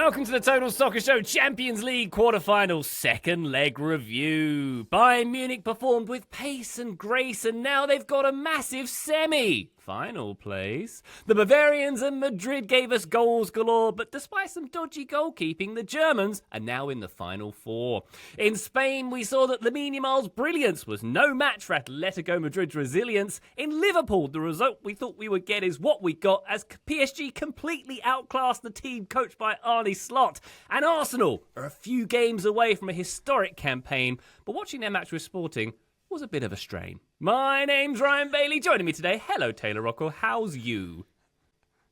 Welcome to the Total Soccer Show Champions League quarterfinal second leg review. Bayern Munich performed with pace and grace, and now they've got a massive semi-final place. The Bavarians and Madrid gave us goals galore, but despite some dodgy goalkeeping, the Germans are now in the final four. In Spain, we saw that Lamine Yamal's brilliance was no match for Atletico Madrid's resilience. In Liverpool, the result we thought we would get is what we got, as PSG completely outclassed the team coached by Arne Slot. And Arsenal are a few games away from a historic campaign, but watching their match with Sporting was a bit of a strain. My name's Ryan Bailey. Joining me today, hello Taylor Rockwell, how's you?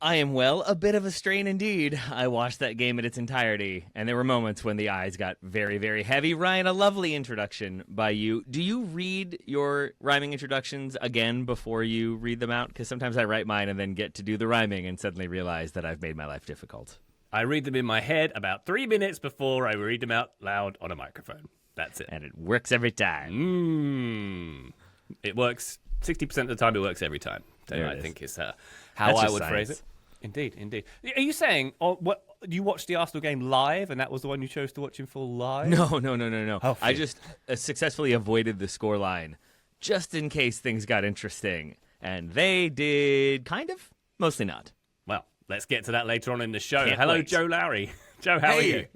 I am well, a bit of a strain indeed. I watched that game in its entirety, and there were moments when the eyes got very, very heavy. Ryan, a lovely introduction by you. Do you read your rhyming introductions again before you read them out? Because sometimes I write mine and then get to do the rhyming and suddenly realize that I've made my life difficult. I read them in my head about 3 minutes before I read them out loud on a microphone. That's it. And it works every time. It works 60% of the time. It works every time. I think is how That's I would phrase it. Indeed. Are you saying you watched the Arsenal game live, and that was the one you chose to watch in full live? No. I just successfully avoided the scoreline just in case things got interesting, and they did kind of, mostly not. Well, let's get to that later on in the show. Can't Hello, wait. Joe Lowery. Joe, how are you?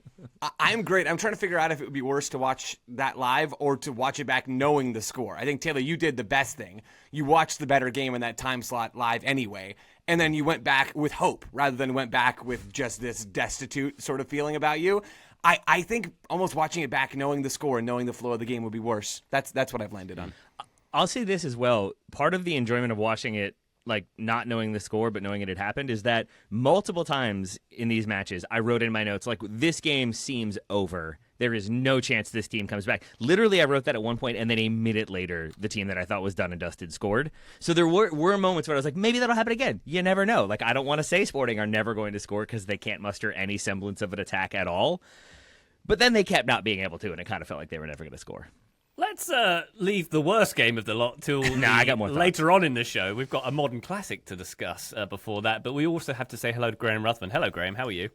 I'm great. I'm trying to figure out if it would be worse to watch that live or to watch it back knowing the score. I think, Taylor, you did the best thing. You watched the better game in that time slot live anyway, and then you went back with hope rather than went back with just this destitute sort of feeling about you. I think almost watching it back knowing the score and knowing the flow of the game would be worse. That's what I've landed on. I'll say this as well. Part of the enjoyment of watching it, like not knowing the score but knowing it had happened, is that multiple times in these matches I wrote in my notes, like, this game seems over. There is no chance this team comes back. Literally, I wrote that at one point, and then a minute later, the team that I thought was done and dusted scored. So there were moments where I was like, maybe that'll happen again. You never know. Like, I don't want to say Sporting are never going to score because they can't muster any semblance of an attack at all. But then they kept not being able to, and it kind of felt like they were never going to score. Let's leave the worst game of the lot till I got more later on in the show. We've got a modern classic to discuss before that, but we also have to say hello to Graham Ruthven. Hello, Graham. How are you?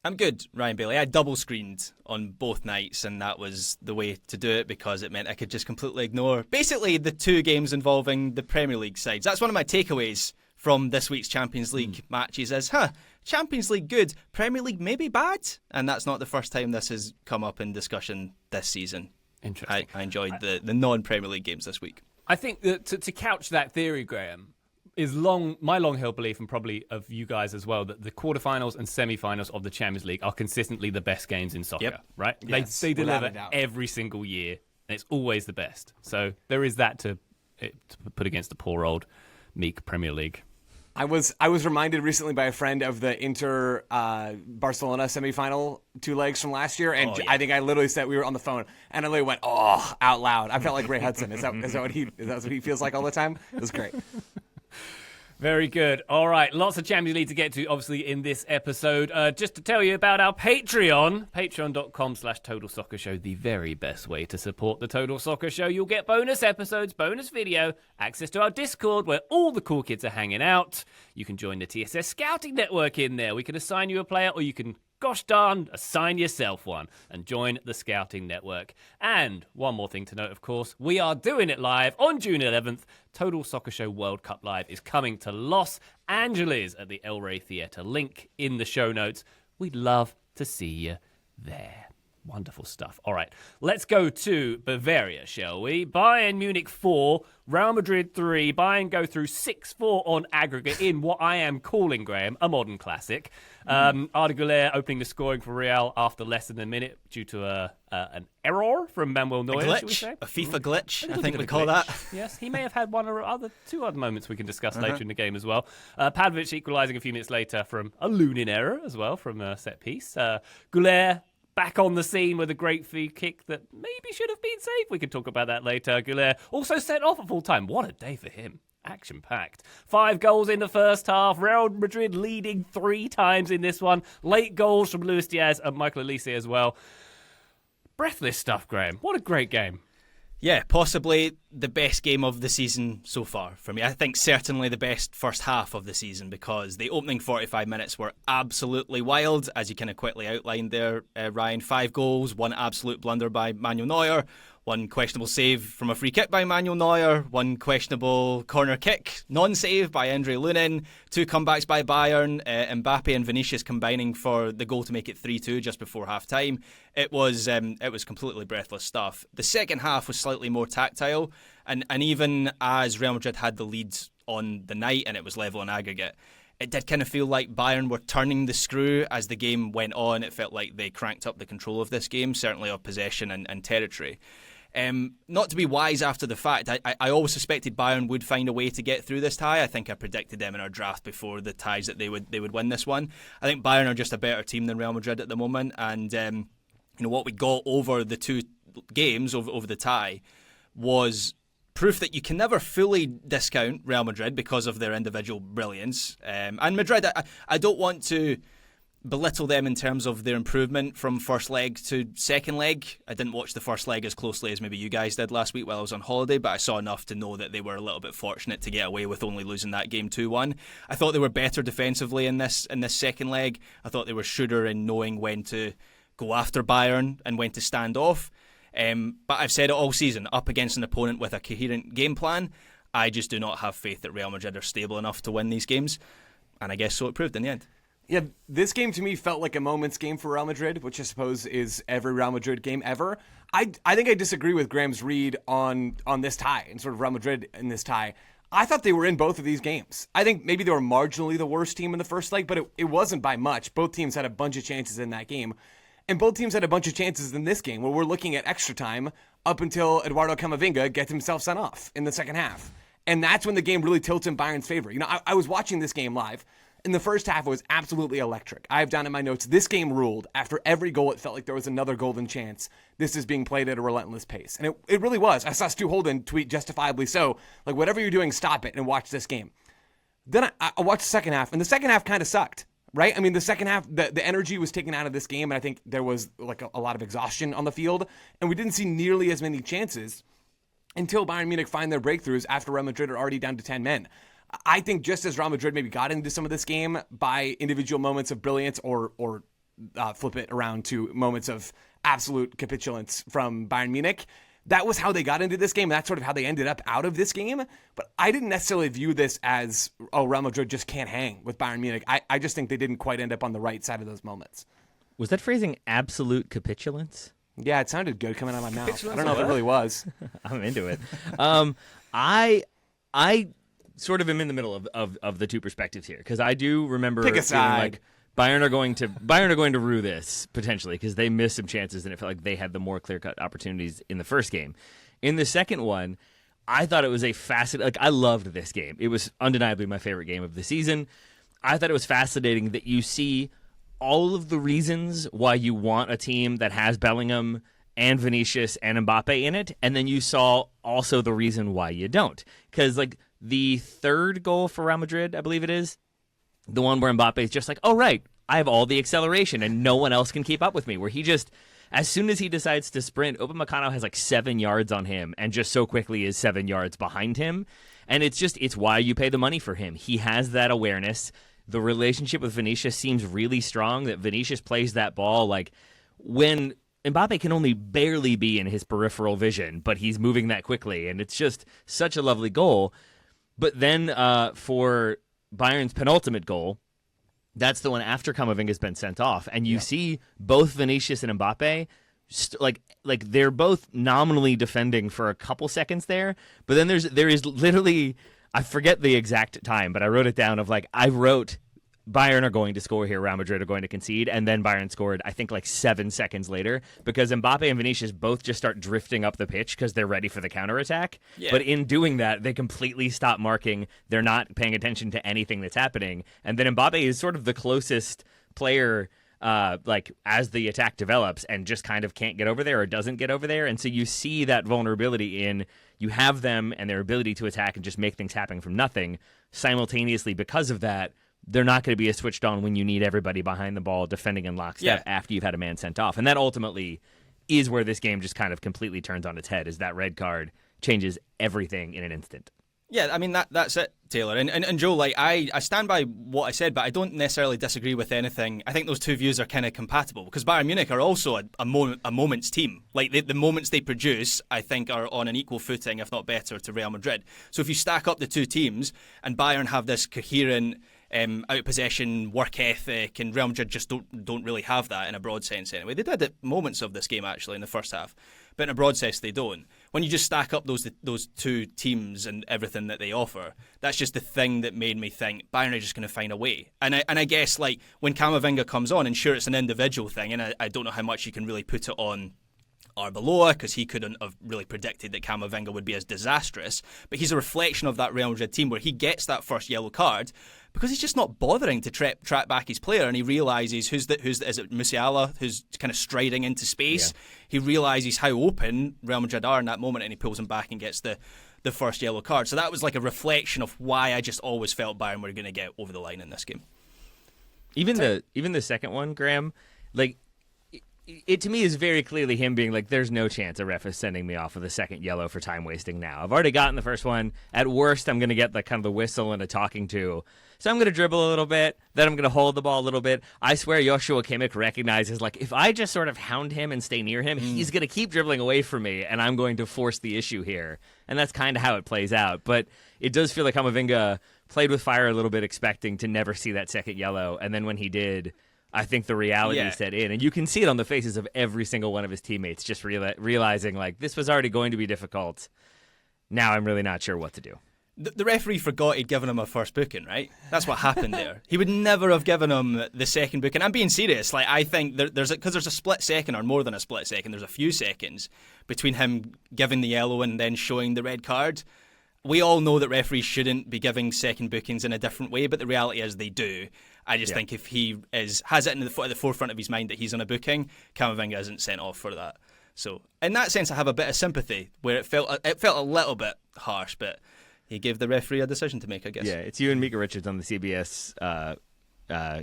I'm good, Ryan Bailey. I double screened on both nights, and that was the way to do it because it meant I could just completely ignore basically the two games involving the Premier League sides. That's one of my takeaways from this week's Champions League matches is, Champions League good, Premier League maybe bad? And that's not the first time this has come up in discussion this season. Interesting. I enjoyed the non-Premier League games this week. I think that to couch that theory, Graham, is my long-held belief, and probably of you guys as well, that the quarterfinals and semi-finals of the Champions League are consistently the best games in soccer, right? Yes, they deliver without a doubt. every single year, and it's always the best. So there is that to put against the poor old meek Premier League. I was reminded recently by a friend of the Inter Barcelona semifinal 2 legs from last year, and I think I literally said, we were on the phone, and I literally went, out loud. I felt like Ray Hudson. Is that what he feels like all the time? It was great. Very good. All right, lots of Champions League to get to, obviously, in this episode. Just to tell you about our Patreon, patreon.com/Total Soccer Show, the very best way to support the Total Soccer Show. You'll get bonus episodes, bonus video, access to our Discord where all the cool kids are hanging out. You can join the TSS Scouting Network in there. We can assign you a player, or you can, gosh darn, assign yourself one and join the Scouting Network. And one more thing to note, of course, we are doing it live on June 11th. Total Soccer Show World Cup Live is coming to Los Angeles at the El Rey Theatre. Link in the show notes. We'd love to see you there. Wonderful stuff. All right, let's go to Bavaria, shall we? Bayern Munich 4, Real Madrid 3. Bayern go through 6-4 on aggregate in what I am calling, Graham, a modern classic. Arda Güler opening the scoring for Real after less than a minute due to an error from Manuel Neuer, should we say? A FIFA glitch, I think we of a call glitch. that. Yes, he may have had two other moments we can discuss later in the game as well. Padovic equalising a few minutes later from a Lunin error as well from a set piece. Güler back on the scene with a great free kick that maybe should have been saved. We can talk about that later. Güler also sent off at full time. What a day for him. Action-packed. 5 goals in the first half. Real Madrid leading 3 times in this one. Late goals from Luis Diaz and Michael Olise as well. Breathless stuff, Graham. What a great game. Yeah, possibly the best game of the season so far for me. I think certainly the best first half of the season, because the opening 45 minutes were absolutely wild, as you kind of quickly outlined there, Ryan. 5 goals, 1 absolute blunder by Manuel Neuer, 1 questionable save from a free kick by Manuel Neuer, 1 questionable corner kick non-save by Andre Lunin, 2 comebacks by Bayern, Mbappe and Vinicius combining for the goal to make it 3-2 just before half-time. It was completely breathless stuff. The second half was slightly more tactile, and even as Real Madrid had the lead on the night and it was level in aggregate, it did kind of feel like Bayern were turning the screw as the game went on. It felt like they cranked up the control of this game, certainly of possession and territory. Not to be wise after the fact, I always suspected Bayern would find a way to get through this tie. I think I predicted them in our draft before the ties that they would win this one. I think Bayern are just a better team than Real Madrid at the moment, and what we got over the 2 games over the tie was proof that you can never fully discount Real Madrid because of their individual brilliance. And Madrid, I don't want to belittle them in terms of their improvement from first leg to second leg. I didn't watch the first leg as closely as maybe you guys did last week while I was on holiday, but I saw enough to know that they were a little bit fortunate to get away with only losing that game 2-1. I thought they were better defensively in this second leg. I thought they were shrewder in knowing when to go after Bayern and when to stand off. But I've said it all season, up against an opponent with a coherent game plan, I just do not have faith that Real Madrid are stable enough to win these games. And I guess so it proved in the end. Yeah, this game to me felt like a moment's game for Real Madrid, which I suppose is every Real Madrid game ever. I think I disagree with Graham's read on this tie and sort of Real Madrid in this tie. I thought they were in both of these games. I think maybe they were marginally the worst team in the first leg, but it wasn't by much. Both teams had a bunch of chances in that game. And both teams had a bunch of chances in this game where we're looking at extra time up until Eduardo Camavinga gets himself sent off in the second half. And that's when the game really tilts in Bayern's favor. I was watching this game live. In the first half, it was absolutely electric. I have down in my notes, this game ruled. After every goal, it felt like there was another golden chance. This is being played at a relentless pace. And it really was. I saw Stu Holden tweet justifiably so, like, whatever you're doing, stop it and watch this game. Then I watched the second half, and the second half kind of sucked, right? I mean, the second half, the energy was taken out of this game, and I think there was like a lot of exhaustion on the field, and we didn't see nearly as many chances until Bayern Munich find their breakthroughs after Real Madrid are already down to 10 men. I think just as Real Madrid maybe got into some of this game by individual moments of brilliance or flip it around to moments of absolute capitulance from Bayern Munich, that was how they got into this game. That's sort of how they ended up out of this game. But I didn't necessarily view this as, Real Madrid just can't hang with Bayern Munich. I just think they didn't quite end up on the right side of those moments. Was that phrasing absolute capitulance? Yeah, it sounded good coming out of my mouth. I don't know if it really was. I'm into it. I sort of am in the middle of the two perspectives here, because I do remember Pick a side. like Bayern are going to rue this potentially because they missed some chances and it felt like they had the more clear-cut opportunities in the first game. In the second one, I thought it was a fascinating. Like, I loved this game. It was undeniably my favorite game of the season. I thought it was fascinating that you see all of the reasons why you want a team that has Bellingham and Vinicius and Mbappe in it, and then you saw also the reason why you don't. Because, like, the third goal for Real Madrid, I believe it is, the one where Mbappe is just like, oh, right, I have all the acceleration and no one else can keep up with me, where he just, as soon as he decides to sprint, Upamecano has like 7 yards on him and just so quickly is 7 yards behind him. And it's why you pay the money for him. He has that awareness. The relationship with Vinicius seems really strong, that Vinicius plays that ball like when Mbappe can only barely be in his peripheral vision, but he's moving that quickly, and it's just such a lovely goal. But then for Bayern's penultimate goal, that's the one after Camavinga's been sent off, and you see both Vinicius and Mbappe like they're both nominally defending for a couple seconds there, but then there is literally, I forget the exact time, but I wrote it down of like, I wrote Bayern are going to score here, Real Madrid are going to concede, and then Bayern scored, I think, like 7 seconds later, because Mbappe and Vinicius both just start drifting up the pitch because they're ready for the counterattack. Yeah. But in doing that, they completely stop marking. They're not paying attention to anything that's happening. And then Mbappe is sort of the closest player like as the attack develops and just kind of can't get over there or doesn't get over there. And so you see that vulnerability in, you have them and their ability to attack and just make things happen from nothing. Simultaneously, because of that, they're not going to be as switched on when you need everybody behind the ball defending in lockstep after you've had a man sent off. And that ultimately is where this game just kind of completely turns on its head, is that red card changes everything in an instant. Yeah, I mean, that's it, Taylor. And Joe, like, I stand by what I said, but I don't necessarily disagree with anything. I think those two views are kind of compatible, because Bayern Munich are also a moments team. Like, the moments they produce, I think, are on an equal footing, if not better, to Real Madrid. So if you stack up the two teams, and Bayern have this coherent out-possession work ethic, and Real Madrid just don't really have that in a broad sense anyway. They did at moments of this game, actually, in the first half. But in a broad sense, they don't. When you just stack up those two teams and everything that they offer, that's just the thing that made me think Bayern are just going to find a way. And I guess, like, when Camavinga comes on, and sure, it's an individual thing, and I don't know how much you can really put it on Arbeloa, because he couldn't have really predicted that Camavinga would be as disastrous. But he's a reflection of that Real Madrid team where he gets that first yellow card because he's just not bothering to track back his player, and he realises is it Musiala who's kind of striding into space. Yeah. He realises how open Real Madrid are in that moment, and he pulls him back and gets the first yellow card. So that was like a reflection of why I just always felt Bayern were going to get over the line in this game. Even the second one, Graham, like, it to me is very clearly him being like, there's no chance a ref is sending me off with a second yellow for time wasting now. I've already gotten the first one. At worst, I'm going to get like kind of the whistle and a talking to. So I'm going to dribble a little bit, then I'm going to hold the ball a little bit. I swear Joshua Kimmich recognizes, like, if I just sort of hound him and stay near him, he's going to keep dribbling away from me, and I'm going to force the issue here. And that's kind of how it plays out. But it does feel like Camavinga played with fire a little bit, expecting to never see that second yellow. And then when he did, I think the reality set in. And you can see it on the faces of every single one of his teammates, just realizing, like, this was already going to be difficult. Now I'm really not sure what to do. The referee forgot he'd given him a first booking, right? That's what happened there. He would never have given him the second booking. I'm being serious. Like, I think there's a split second, or more than a split second. There's a few seconds between him giving the yellow and then showing the red card. We all know that referees shouldn't be giving second bookings in a different way, but the reality is they do. I just think if he has it at the forefront of his mind that he's on a booking, Camavinga isn't sent off for that. So in that sense, I have a bit of sympathy, where it felt a little bit harsh, but he gave the referee a decision to make, I guess. Yeah, it's you and Mika Richards on the CBS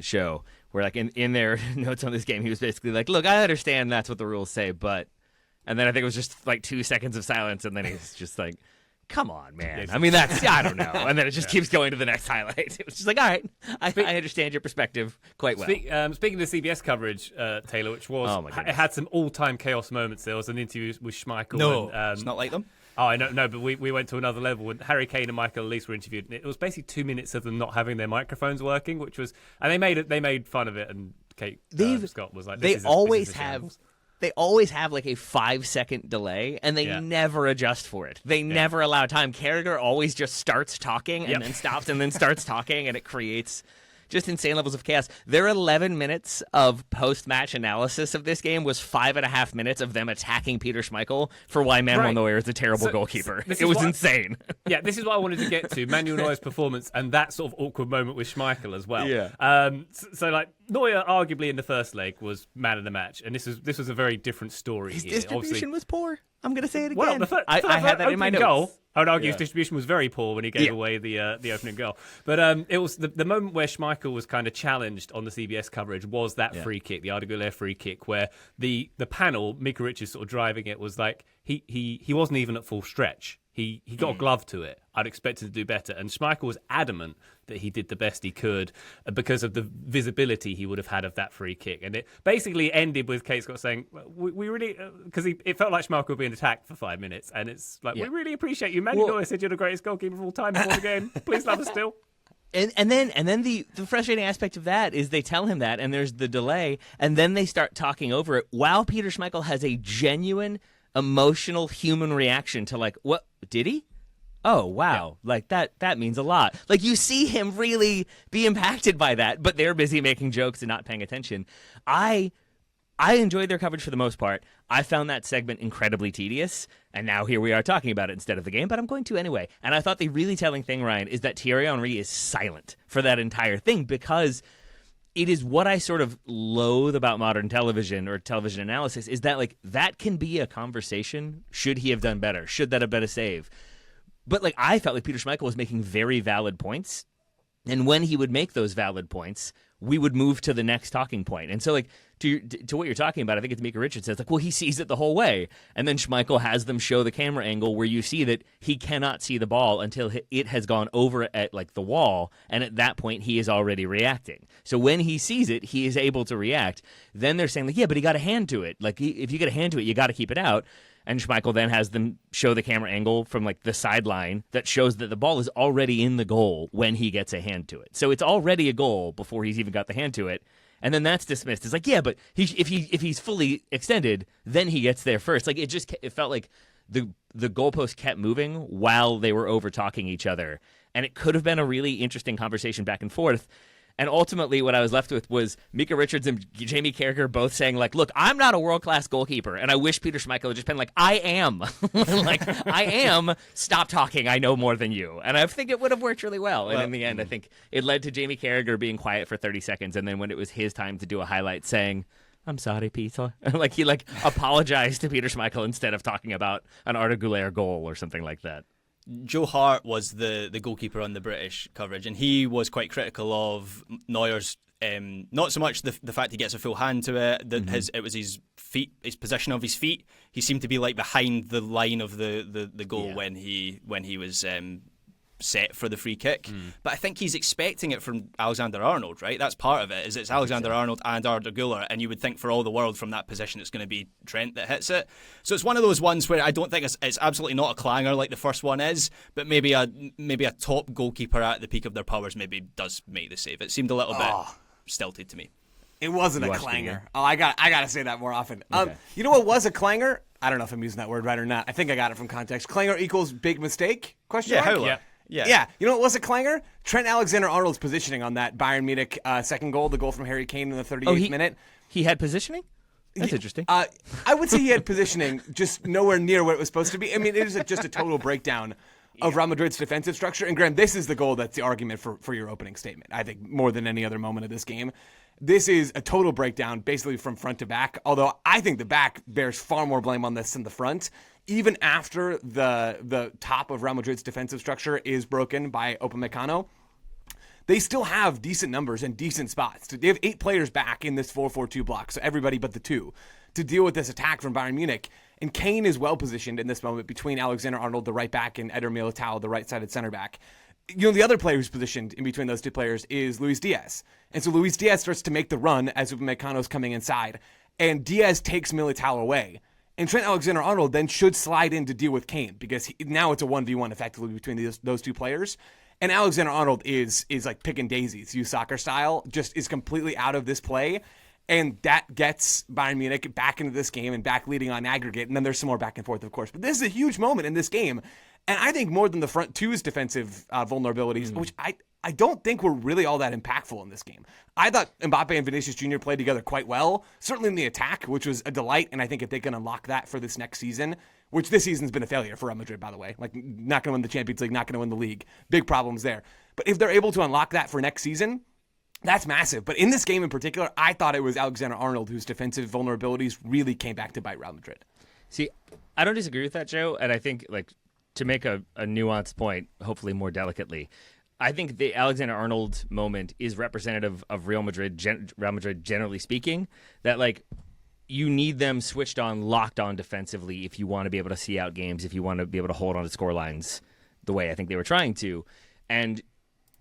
show, where, like, in their notes on this game, he was basically like, look, I understand that's what the rules say, but... And then I think it was just, like, 2 seconds of silence, and then he's just like, come on, man. I mean, that's... I don't know. And then it just keeps going to the next highlight. It was just like, all right, I understand your perspective quite well. Speaking of the CBS coverage, Taylor, which was... it had some all-time chaos moments. There was an interview with Schmeichel. No, and, it's not like them. Oh, I know, no, but we went to another level when Harry Kane and Michael Elise were interviewed. And it was basically 2 minutes of them not having their microphones working, which was, and they made fun of it. And Kate Scott was like, "They always have like a 5-second delay, and they never adjust for it. They never allow time. Carragher always just starts talking and then stops and then starts talking, and it creates just insane levels of chaos. Their 11 minutes of post-match analysis of this game was 5.5 minutes of them attacking Peter Schmeichel for why Manuel Neuer is a terrible goalkeeper. It was insane. Yeah, this is what I wanted to get to, Manuel Neuer's performance and that sort of awkward moment with Schmeichel as well. Yeah. So like, Neuer arguably in the first leg was man of the match, and this was a very different story. His here. distribution was poor. I'm going to say it again. Well, I had that in my notes. Goal, I would argue his distribution was very poor when he gave away the opening goal. But it was the moment where Schmeichel was kind of challenged on the CBS coverage was that free kick, the Arda Güler free kick, where the panel, Mika Richards sort of driving it, was like he wasn't even at full stretch. He got a glove to it. I'd expected to do better. And Schmeichel was adamant that he did the best he could because of the visibility he would have had of that free kick. And it basically ended with Kate Scott saying, we really... Because it felt like Schmeichel being attacked for 5 minutes. And it's like, we really appreciate you. Manuel Neuer said you're the greatest goalkeeper of all time before the game. Please love us still. And then the frustrating aspect of that is they tell him that, and there's the delay, and then they start talking over it while Peter Schmeichel has a genuine, emotional, human reaction to, like, what, did he? Oh, wow. Yeah. Like, that means a lot. Like, you see him really be impacted by that, but they're busy making jokes and not paying attention. I enjoyed their coverage for the most part. I found that segment incredibly tedious, and now here we are talking about it instead of the game, but I'm going to anyway. And I thought the really telling thing, Ryan, is that Thierry Henry is silent for that entire thing, because it is what I sort of loathe about modern television or television analysis, is that, like, that can be a conversation. Should he have done better? Should that have been a save? But, like, I felt like Peter Schmeichel was making very valid points, and when he would make those valid points, we would move to the next talking point. And so, like, to what you're talking about, I think it's Mika Richards says, like, well, he sees it the whole way. And then Schmeichel has them show the camera angle where you see that he cannot see the ball until it has gone over at, like, the wall. And at that point, he is already reacting. So when he sees it, he is able to react. Then they're saying, like, yeah, but he got a hand to it. Like, if you get a hand to it, you got to keep it out. And Schmeichel then has them show the camera angle from, like, the sideline that shows that the ball is already in the goal when he gets a hand to it. So it's already a goal before he's even got the hand to it. And then that's dismissed. It's like, yeah, but if he's fully extended, then he gets there first. Like, it felt like the goalpost kept moving while they were over talking each other. And it could have been a really interesting conversation back and forth. And ultimately, what I was left with was Mika Richards and Jamie Carragher both saying, like, look, I'm not a world-class goalkeeper. And I wish Peter Schmeichel had just been like, I am. Like, I am. Stop talking. I know more than you. And I think it would have worked really well. And in the end, I think it led to Jamie Carragher being quiet for 30 seconds. And then when it was his time to do a highlight, saying, I'm sorry, Peter. Like, he, like, apologized to Peter Schmeichel instead of talking about an Arda Güler goal or something like that. Joe Hart was the goalkeeper on the British coverage, and he was quite critical of Neuer's not so much the fact he gets a full hand to it, that it was his feet, his position of his feet. He seemed to be like behind the line of the goal when he was set for the free kick. But I think he's expecting it from Alexander-Arnold, right? That's part of it, is it's Alexander-Arnold and Arda Güler, and you would think for all the world from that position it's going to be Trent that hits it. So it's one of those ones where I don't think it's absolutely not a clanger like the first one is, but maybe a top goalkeeper at the peak of their powers maybe does make the save. It seemed a little bit stilted to me. It wasn't a clanger. I got to say that more often. Okay. You know what was a clanger? I don't know if I'm using that word right or not. I think I got it from context. Clanger equals big mistake? Question mark? Yeah. You know what was a clanger? Trent Alexander-Arnold's positioning on that Bayern Munich second goal, the goal from Harry Kane in the 38th minute. He had positioning? That's interesting. I would say he had positioning, just nowhere near what it was supposed to be. I mean, it is just a total breakdown of Real Madrid's defensive structure. And Graham, this is the goal that's the argument for your opening statement, I think, more than any other moment of this game. This is a total breakdown, basically from front to back, although I think the back bears far more blame on this than the front. Even after the top of Real Madrid's defensive structure is broken by Upamecano, they still have decent numbers and decent spots. They have 8 players back in this 4-4-2 block, so everybody but the 2, to deal with this attack from Bayern Munich. And Kane is well positioned in this moment between Alexander-Arnold, the right back, and Eder Militao, the right-sided center back. You know, the other player who's positioned in between those 2 players is Luis Diaz. And so Luis Diaz starts to make the run as Upamecano's coming inside, and Diaz takes Militao away. And Trent Alexander-Arnold then should slide in to deal with Kane, because now it's a 1v1 effectively between those 2 players. And Alexander-Arnold is like picking daisies, youth soccer style, just is completely out of this play. And that gets Bayern Munich back into this game and back leading on aggregate. And then there's some more back and forth, of course. But this is a huge moment in this game. And I think more than the front two's defensive vulnerabilities, which I don't think were really all that impactful in this game. I thought Mbappe and Vinicius Jr. played together quite well, certainly in the attack, which was a delight. And I think if they can unlock that for this next season, which this season's been a failure for Real Madrid, by the way, like not going to win the Champions League, not going to win the league, big problems there. But if they're able to unlock that for next season, that's massive. But in this game in particular, I thought it was Alexander-Arnold whose defensive vulnerabilities really came back to bite Real Madrid. See, I don't disagree with that, Joe. And I think, like, to make a nuanced point, hopefully more delicately, I think the Alexander-Arnold moment is representative of Real Madrid generally speaking, that, like, you need them switched on, locked on defensively if you want to be able to see out games, if you want to be able to hold on to score lines the way I think they were trying to. And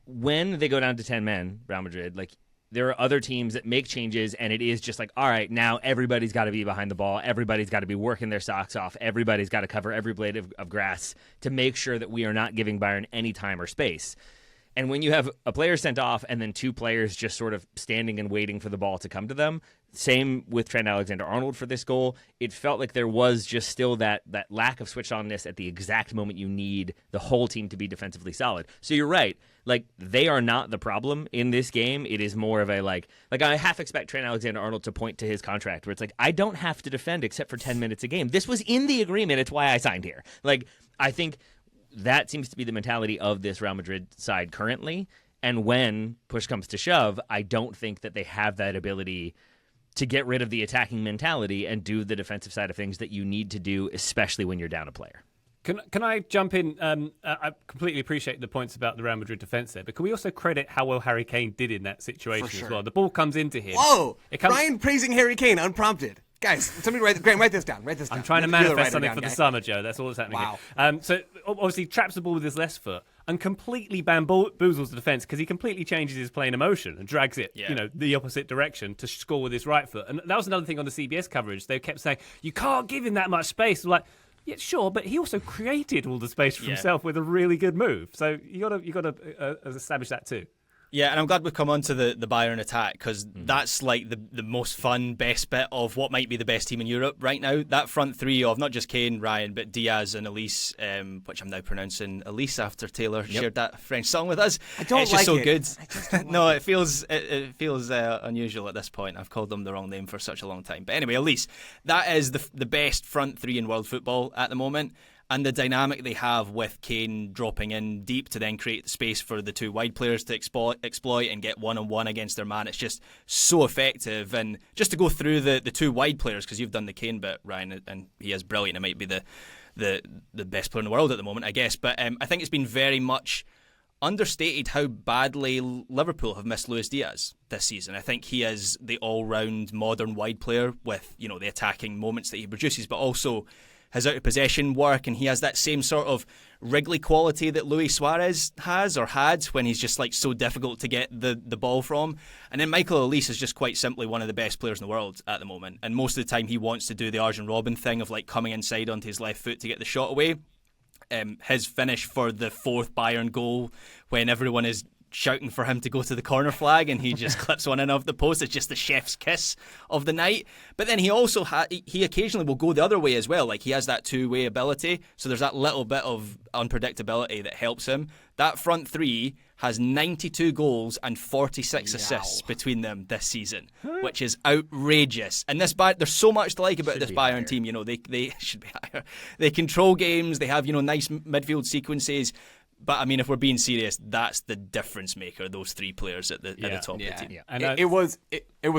when they go down to 10 men, Real Madrid, like, there are other teams that make changes, and it is just like, all right, now everybody's got to be behind the ball. Everybody's got to be working their socks off. Everybody's got to cover every blade of grass to make sure that we are not giving Bayern any time or space. And when you have a player sent off and then 2 players just sort of standing and waiting for the ball to come to them, same with Trent Alexander-Arnold for this goal, it felt like there was just still that lack of switch-onness at the exact moment you need the whole team to be defensively solid. So you're right. Like, they are not the problem in this game. It is more of a, like I half expect Trent Alexander-Arnold to point to his contract where it's like, I don't have to defend except for 10 minutes a game. This was in the agreement. It's why I signed here. Like, I think that seems to be the mentality of this Real Madrid side currently. And when push comes to shove, I don't think that they have that ability to get rid of the attacking mentality and do the defensive side of things that you need to do, especially when you're down a player. Can I jump in? I completely appreciate the points about the Real Madrid defence there, but can we also credit how well Harry Kane did in that situation For sure. as well? The ball comes into him. Whoa! Comes... Ryan praising Harry Kane unprompted. Guys, somebody write this down. Write this down. I'm trying to You're the manifest writer something down, for the guy. summer, Joe. That's all that's happening Wow. here. So obviously traps the ball with his left foot and completely bamboozles the defence because he completely changes his plane of motion and drags it, the opposite direction to score with his right foot. And that was another thing on the CBS coverage. They kept saying, you can't give him that much space. Like, yeah, sure, but he also created all the space for himself with a really good move. So you got to establish that too. Yeah, and I'm glad we've come on to the Bayern attack because that's like the most fun, best bit of what might be the best team in Europe right now. That front three of not just Kane, Ryan, but Diaz and Elise, which I'm now pronouncing Elise after Taylor shared that French song with us. I don't it's like just so it. good. I just don't No, like it feels unusual at this point. I've called them the wrong name for such a long time. But anyway, Elise, that is the best front three in world football at the moment. And the dynamic they have with Kane dropping in deep to then create space for the two wide players to exploit and get one-on-one against their man. It's just so effective. And just to go through the two wide players, because you've done the Kane bit, Ryan, and he is brilliant. It might be the best player in the world at the moment, I guess. But I think it's been very much understated how badly Liverpool have missed Luis Diaz this season. I think he is the all-round modern wide player with, the attacking moments that he produces, but also his out-of-possession work, and he has that same sort of wriggly quality that Luis Suarez has or had when he's just like so difficult to get the ball from. And then Michael Elise is just quite simply one of the best players in the world at the moment. And most of the time he wants to do the Arjen Robben thing of like coming inside onto his left foot to get the shot away. His finish for the fourth Bayern goal when everyone is shouting for him to go to the corner flag and he just clips one in off the post. It's just the chef's kiss of the night. But then he also he occasionally will go the other way as well. Like he has that two-way ability. So there's that little bit of unpredictability that helps him. That front three has 92 goals and 46 assists between them this season, which is outrageous. And there's so much to like about this Bayern team. They should be higher. They control games. They have nice midfield sequences. But I mean, if we're being serious, that's the difference maker. Those three players at the top of the team. Yeah. And it was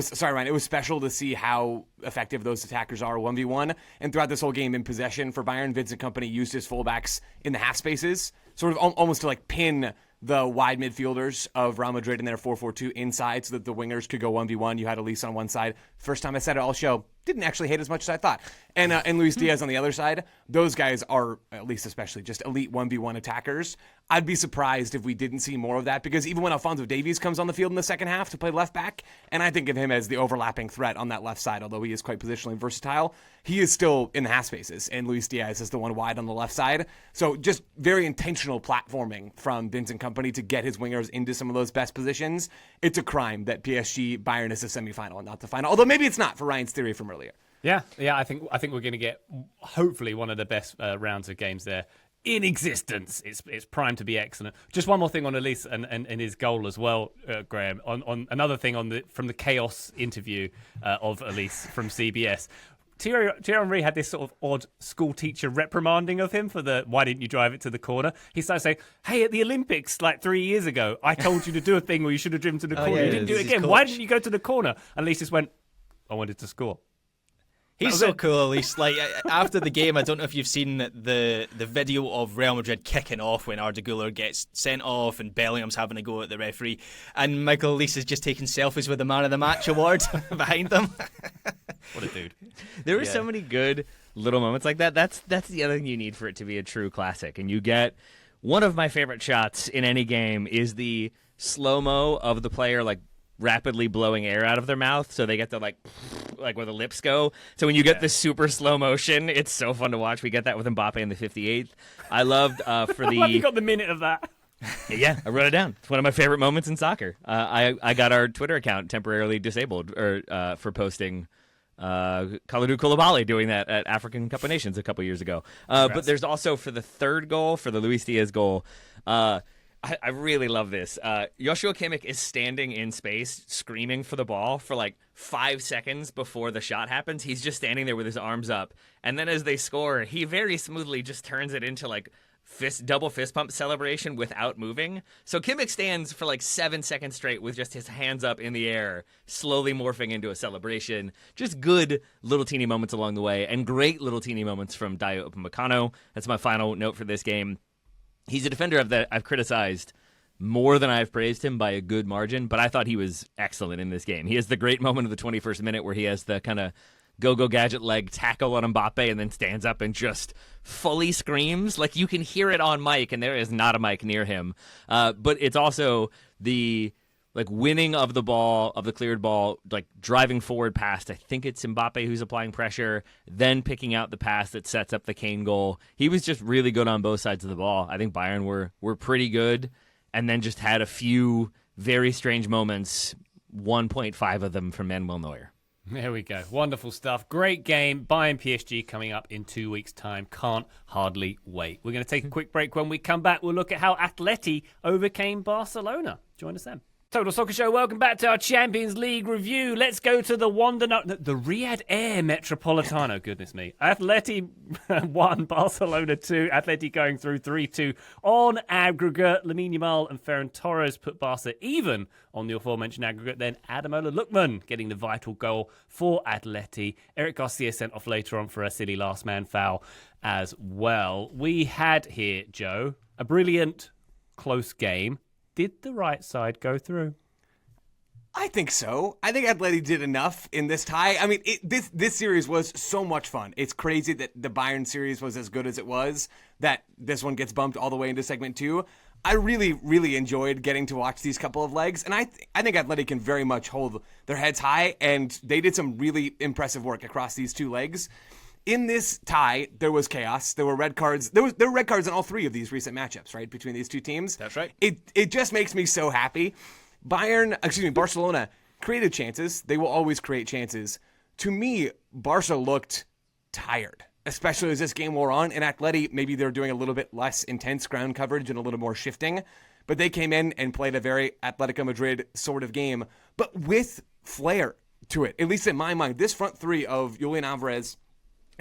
sorry, Ryan. It was special to see how effective those attackers are 1v1. And throughout this whole game in possession for Bayern, Vincent Kompany used his fullbacks in the half spaces, sort of almost to like pin the wide midfielders of Real Madrid in their 4-4-2 inside so that the wingers could go 1v1. You had Elise on one side. First time I said it all show, didn't actually hit as much as I thought. And Luis Diaz on the other side. Those guys are, at least especially, just elite 1v1 attackers. I'd be surprised if we didn't see more of that because even when Alphonso Davies comes on the field in the second half to play left back, and I think of him as the overlapping threat on that left side, although he is quite positionally versatile, he is still in the half spaces, and Luis Diaz is the one wide on the left side. So just very intentional platforming from Vincent Kompany to get his wingers into some of those best positions. It's a crime that PSG Bayern is the semifinal and not the final, although maybe it's not for Ryan's theory from earlier. Yeah. I think we're going to get hopefully one of the best rounds of games there in existence. It's primed to be excellent. Just one more thing on Elise and his goal as well, Graham. On another thing from the chaos interview of Elise from CBS. Thierry Henry had this sort of odd school teacher reprimanding of him for why didn't you drive it to the corner? He started saying, hey, at the Olympics like 3 years ago, I told you to do a thing where you should have driven to the corner. You didn't do it again. Why didn't you go to the corner? And Elise just went, I wanted to score. He's so cool, Elise. Like after the game, I don't know if you've seen the video of Real Madrid kicking off when Arda Güler gets sent off and Bellingham's having a go at the referee, and Michael Elise is just taking selfies with the Man of the Match award behind them. What a dude! There were so many good little moments like that. That's the other thing you need for it to be a true classic, and you get one of my favorite shots in any game is the slow-mo of the player like rapidly blowing air out of their mouth, so they get the like where the lips go. So when you get this super slow motion, it's so fun to watch. We get that with Mbappe in the 58th. I loved for the. You got the minute of that. Yeah, I wrote it down. It's one of my favorite moments in soccer. I got our Twitter account temporarily disabled for posting Kalidou Koulibaly doing that at African Cup of Nations a couple years ago. But there's also for the third goal, for the Luis Diaz goal. I really love this. Joshua Kimmich is standing in space screaming for the ball for like 5 seconds before the shot happens. He's just standing there with his arms up. And then as they score, he very smoothly just turns it into like double fist pump celebration without moving. So Kimmich stands for like 7 seconds straight with just his hands up in the air, slowly morphing into a celebration. Just good little teeny moments along the way, and great little teeny moments from Dayo Upamecano. That's my final note for this game. He's a defender that I've criticized more than I've praised him by a good margin, but I thought he was excellent in this game. He has the great moment of the 21st minute where he has the kind of go-go gadget leg tackle on Mbappe and then stands up and just fully screams. Like, you can hear it on mic, and there is not a mic near him. But it's also the winning of the ball, of the cleared ball, like driving forward past. I think it's Mbappe who's applying pressure, then picking out the pass that sets up the Kane goal. He was just really good on both sides of the ball. I think Bayern were pretty good, and then just had a few very strange moments, 1.5 of them from Manuel Neuer. There we go. Wonderful stuff. Great game. Bayern PSG coming up in 2 weeks' time. Can't hardly wait. We're going to take a quick break. When we come back, we'll look at how Atleti overcame Barcelona. Join us then. Total Soccer Show, welcome back to our Champions League review. Let's go to the Riyadh Air Metropolitano. Goodness me. Atleti 1, Barcelona 2. Atleti going through 3-2 on aggregate. Lamine Yamal and Ferran Torres put Barca even on the aforementioned aggregate. Then Ademola Lookman getting the vital goal for Atleti. Eric Garcia sent off later on for a silly last man foul as well. We had here, Joe, a brilliant close game. Did the right side go through? I think so. I think Atleti did enough in this tie. I mean, this series was so much fun. It's crazy that the Bayern series was as good as it was, that this one gets bumped all the way into segment 2. I really, really enjoyed getting to watch these couple of legs, and I think Atleti can very much hold their heads high, and they did some really impressive work across these 2 legs. In this tie, there was chaos. There were red cards. There were red cards in all 3 of these recent matchups, right, between these 2 teams. That's right. It just makes me so happy. Barcelona created chances. They will always create chances. To me, Barca looked tired, especially as this game wore on. And Atleti, maybe they're doing a little bit less intense ground coverage and a little more shifting. But they came in and played a very Atletico Madrid sort of game, but with flair to it. At least in my mind, this front 3 of Julian Alvarez,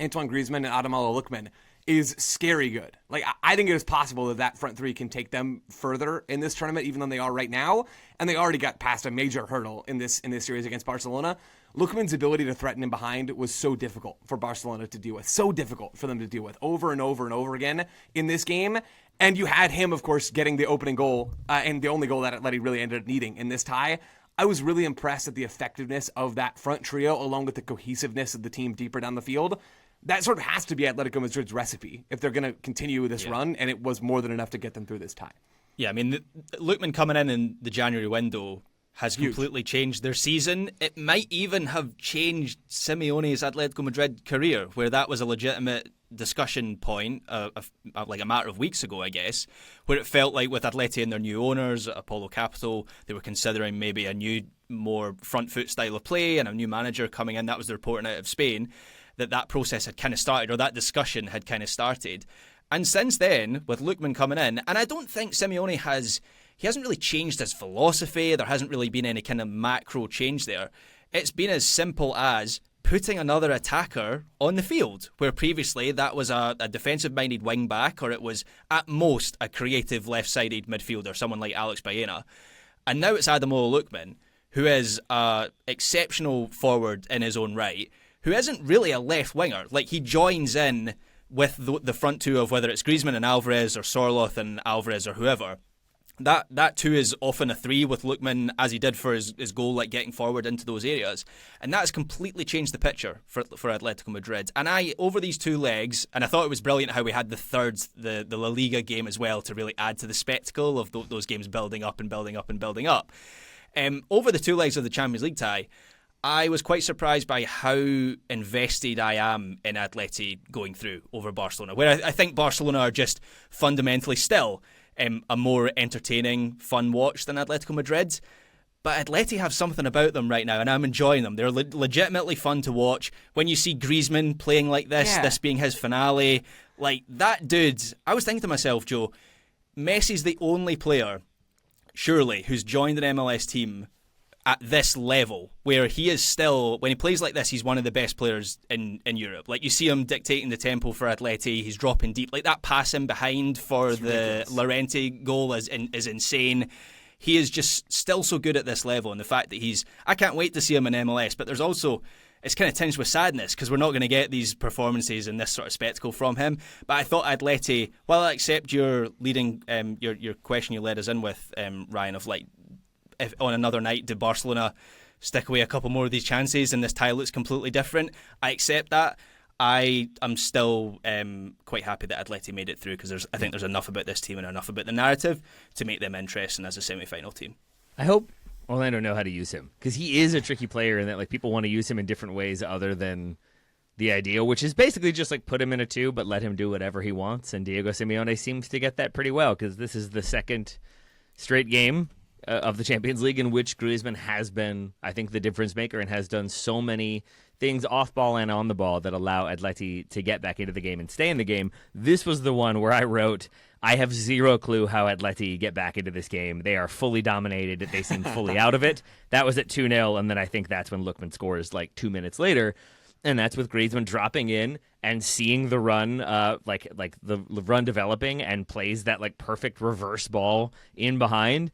Antoine Griezmann, and Ademola Lookman is scary good. Like, I think it is possible that front 3 can take them further in this tournament, even than they are right now. And they already got past a major hurdle in this series against Barcelona. Lookman's ability to threaten him behind was so difficult for Barcelona to deal with. So difficult for them to deal with over and over and over again in this game. And you had him, of course, getting the opening goal and the only goal that Atleti really ended up needing in this tie. I was really impressed at the effectiveness of that front trio, along with the cohesiveness of the team deeper down the field. That sort of has to be Atletico Madrid's recipe if they're going to continue this run, and it was more than enough to get them through this tie. Yeah, I mean, Lookman coming in the January window has completely changed their season. It might even have changed Simeone's Atletico Madrid career, where that was a legitimate discussion point, like a matter of weeks ago, I guess, where it felt like with Atleti and their new owners at Apollo Capital, they were considering maybe a new, more front foot style of play and a new manager coming in. That was the reporting out of Spain, that process had kind of started, or that discussion had kind of started. And since then, with Lookman coming in, and I don't think Simeone hasn't really changed his philosophy. There hasn't really been any kind of macro change there. It's been as simple as putting another attacker on the field, where previously that was a defensive-minded wing-back, or it was at most a creative left-sided midfielder, someone like Alex Baena. And now it's Ademola Lookman, who is an exceptional forward in his own right, who isn't really a left winger. Like, he joins in with the front 2 of whether it's Griezmann and Alvarez or Sorloth and Alvarez or whoever. That 2 is often a 3 with Lookman, as he did for his goal, like getting forward into those areas. And that has completely changed the picture for Atletico Madrid. And over these 2 legs, and I thought it was brilliant how we had the La Liga game as well to really add to the spectacle of those games building up and building up and building up. Over the 2 legs of the Champions League tie, I was quite surprised by how invested I am in Atleti going through over Barcelona, where I think Barcelona are just fundamentally still a more entertaining, fun watch than Atletico Madrid. But Atleti have something about them right now, and I'm enjoying them. They're legitimately fun to watch. When you see Griezmann playing like this being his finale, like that dude, I was thinking to myself, Joe, Messi's the only player, surely, who's joined an MLS team at this level, where he is still, when he plays like this, he's one of the best players in Europe. Like, you see him dictating the tempo for Atleti, he's dropping deep. Like, that pass in behind for the Llorente goal is insane. He is just still so good at this level, and the fact that I can't wait to see him in MLS, but there's also, it's kind of tinged with sadness because we're not going to get these performances and this sort of spectacle from him. But I thought Atleti, while I accept your leading, your question you led us in with, Ryan, of like, if on another night, did Barcelona stick away a couple more of these chances and this tie looks completely different? I accept that. I am still quite happy that Atleti made it through because I think there's enough about this team and enough about the narrative to make them interesting as a semi-final team. I hope Orlando know how to use him because he is a tricky player in that like people want to use him in different ways other than the ideal, which is basically just like put him in a 2 but let him do whatever he wants. And Diego Simeone seems to get that pretty well because this is the second straight game of the Champions League in which Griezmann has been, I think, the difference maker and has done so many things off ball and on the ball that allow Atleti to get back into the game and stay in the game. This was the one where I wrote, I have zero clue how Atleti get back into this game. They are fully dominated. They seem fully out of it. That was at 2-0, and then I think that's when Lookman scores like 2 minutes later. And that's with Griezmann dropping in and seeing the run, like the run developing and plays that like perfect reverse ball in behind.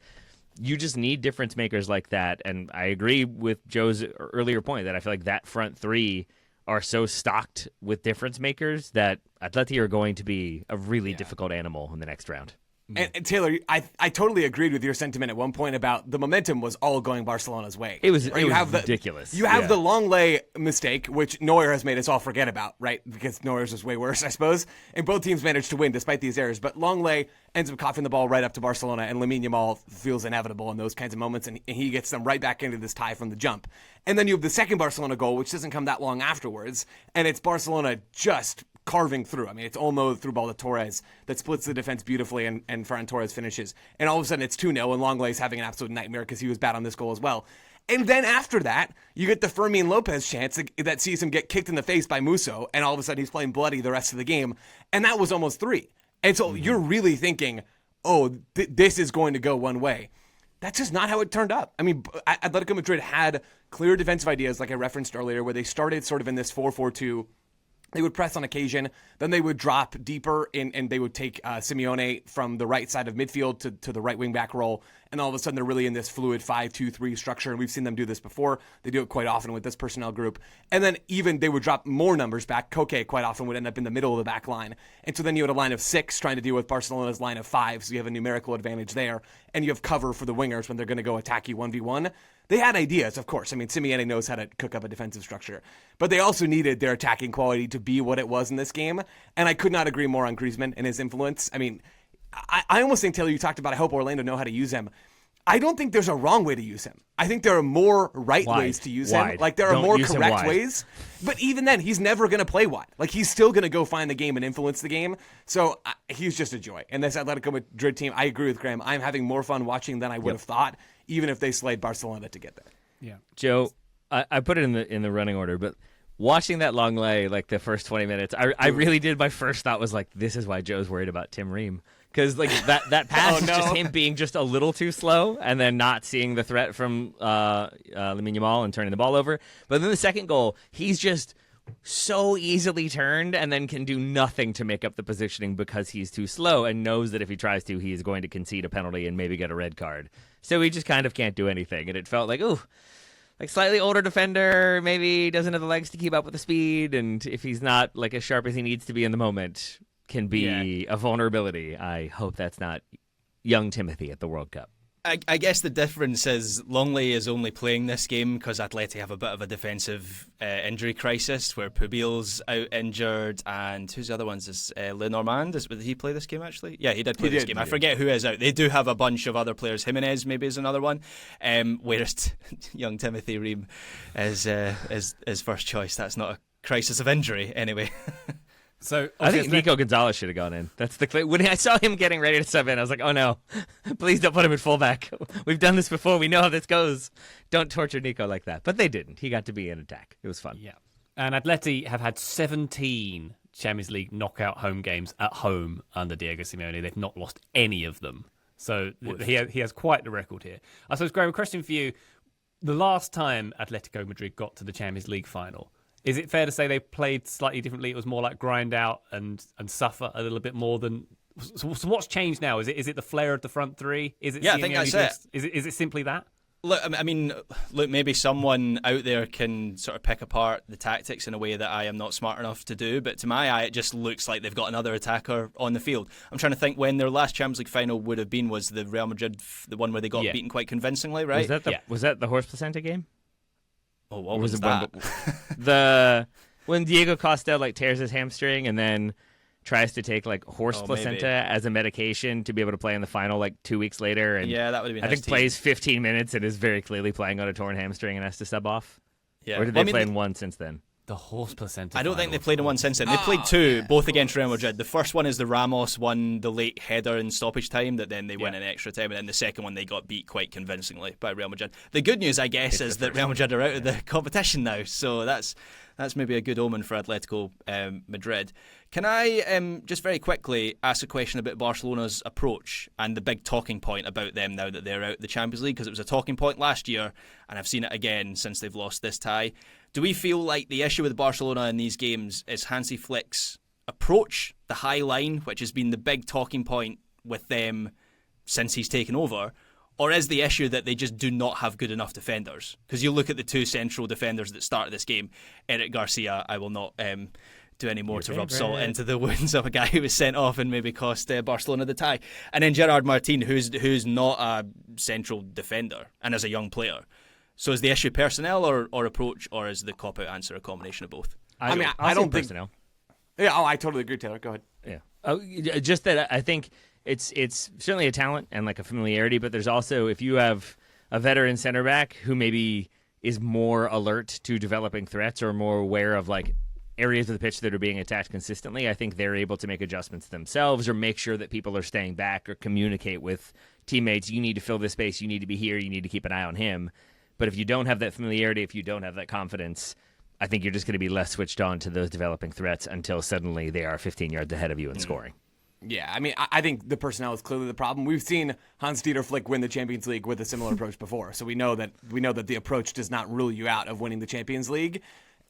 You just need difference makers like that. And I agree with Joe's earlier point that I feel like that front 3 are so stocked with difference makers that Atleti are going to be a really difficult animal in the next round. And Taylor, I totally agreed with your sentiment at one point about the momentum was all going Barcelona's way. It was ridiculous. You have the Longley mistake, which Neuer has made us all forget about, right? Because Neuer's was way worse, I suppose. And both teams managed to win despite these errors. But Longley ends up coughing the ball right up to Barcelona, and Lamine Yamal feels inevitable in those kinds of moments, and he gets them right back into this tie from the jump. And then you have the second Barcelona goal, which doesn't come that long afterwards, and it's Barcelona just carving through. I mean, it's Olmo through ball to Torres that splits the defense beautifully, and Ferran Torres finishes. And all of a sudden, it's 2-0, and Longley's having an absolute nightmare because he was bad on this goal as well. And then after that, you get the Fermin Lopez chance that sees him get kicked in the face by Musso, and all of a sudden he's playing bloody the rest of the game. And that was almost 3. And so you're really thinking, this is going to go one way. That's just not how it turned up. I mean, Atletico Madrid had clear defensive ideas, like I referenced earlier, where they started sort of in this 4-4-2. They would press on occasion, then they would drop deeper, and they would take Simeone from the right side of midfield to the right wing back role, and all of a sudden they're really in this fluid 5-2-3 structure, and we've seen them do this before. They do it quite often with this personnel group. And then even they would drop more numbers back. Koke quite often would end up in the middle of the back line. And so then you had a line of 6 trying to deal with Barcelona's line of 5, so you have a numerical advantage there, and you have cover for the wingers when they're going to go attack you 1v1. They had ideas, of course. I mean, Simeone knows how to cook up a defensive structure. But they also needed their attacking quality to be what it was in this game. And I could not agree more on Griezmann and his influence. I mean, I almost think, Taylor, you talked about I hope Orlando know how to use him. I don't think there's a wrong way to use him. I think there are more ways to use him. Like, there are more correct ways. But even then, he's never going to play wide. Like, he's still going to go find the game and influence the game. So he's just a joy. And this Atletico Madrid team, I agree with Graham. I'm having more fun watching than I would have thought, even if they slayed Barcelona to get there. Yeah, Joe, I put it in the running order, but watching that long lay, like the first 20 minutes, I really did. My first thought was like, this is why Joe's worried about Tim Ream. Because like that pass is just him being just a little too slow and then not seeing the threat from Lamine Yamal and turning the ball over. But then the second goal, he's just so easily turned and then can do nothing to make up the positioning because he's too slow and knows that if he tries to, he is going to concede a penalty and maybe get a red card. So he just kind of can't do anything. And it felt like, like slightly older defender, maybe doesn't have the legs to keep up with the speed. And if he's not like as sharp as he needs to be in the moment, can be a vulnerability. I hope that's not young Timothy at the World Cup. I guess the difference is Longley is only playing this game because Atleti have a bit of a defensive injury crisis where Pubil's out injured, and who's the other ones? Is Lenormand? Did he play this game actually? Yeah, he did play this game. I forget who is out. They do have a bunch of other players. Jimenez maybe is another one. Whereas young Timothy Ream is his first choice. That's not a crisis of injury anyway. So I think Nico Gonzalez should have gone in. That's the when I saw him getting ready to sub in, I was like, "Oh no, please don't put him at fullback. We've done this before. We know how this goes. Don't torture Nico like that." But they didn't. He got to be in attack. It was fun. Yeah, and Atleti have had 17 Champions League knockout home games at home under Diego Simeone. They've not lost any of them. So he has quite the record here. I suppose, Graham, a question for you. the last time Atletico Madrid got to the Champions League final, is it fair to say they played slightly differently? It was more like grind out and suffer a little bit more than. So what's changed now? Is it the flair of the front three? Is it? Yeah, I think that's it. Is it simply that? Look, I mean, maybe someone out there can sort of pick apart the tactics in a way that I am not smart enough to do, but to my eye, it just looks like they've got another attacker on the field. I'm trying to think when their last Champions League final would have been. Was the Real Madrid the one where they got beaten quite convincingly, right? Was that the horse placenta game? Oh, what was that? When Diego Costa tears his hamstring and then tries to take horse placenta as a medication to be able to play in the final 2 weeks later, and that would have been. I think plays 15 minutes and is very clearly playing on a torn hamstring and has to sub off. Yeah, or did they play in one since then? The horse placenta. I don't think they played in one since then. They played two, both against Real Madrid. The first one is the Ramos one, the late header in stoppage time that then they win in extra time, and then the second one they got beat quite convincingly by Real Madrid. The good news, I guess, is that Real Madrid are out of the competition now, so that's maybe a good omen for Atletico Madrid. Can I just very quickly ask a question about Barcelona's approach and the big talking point about them now that they're out of the Champions League? Because it was a talking point last year, and I've seen it again since they've lost this tie. Do we feel like the issue with Barcelona in these games is Hansi Flick's approach, the high line, which has been the big talking point with them since he's taken over, or is the issue that they just do not have good enough defenders? Because you look at the two central defenders that started this game, Eric Garcia, I will not do any more to rub salt into the wounds of a guy who was sent off and maybe cost Barcelona the tie. And then Gerard Martin, who's not a central defender and is a young player. So is the issue personnel or approach, or is the cop-out answer a combination of both? I don't think personnel. Yeah, I totally agree, Taylor. Go ahead. Yeah. Just that I think it's certainly a talent and a familiarity, but there's also, if you have a veteran center back who maybe is more alert to developing threats or more aware of areas of the pitch that are being attacked consistently, I think they're able to make adjustments themselves or make sure that people are staying back or communicate with teammates. You need to fill this space. You need to be here. You need to keep an eye on him. But if you don't have that familiarity, if you don't have that confidence, I think you're just going to be less switched on to those developing threats until suddenly they are 15 yards ahead of you in scoring. Yeah, I mean, I think the personnel is clearly the problem. We've seen Hans-Dieter Flick win the Champions League with a similar approach before, so we know that the approach does not rule you out of winning the Champions League.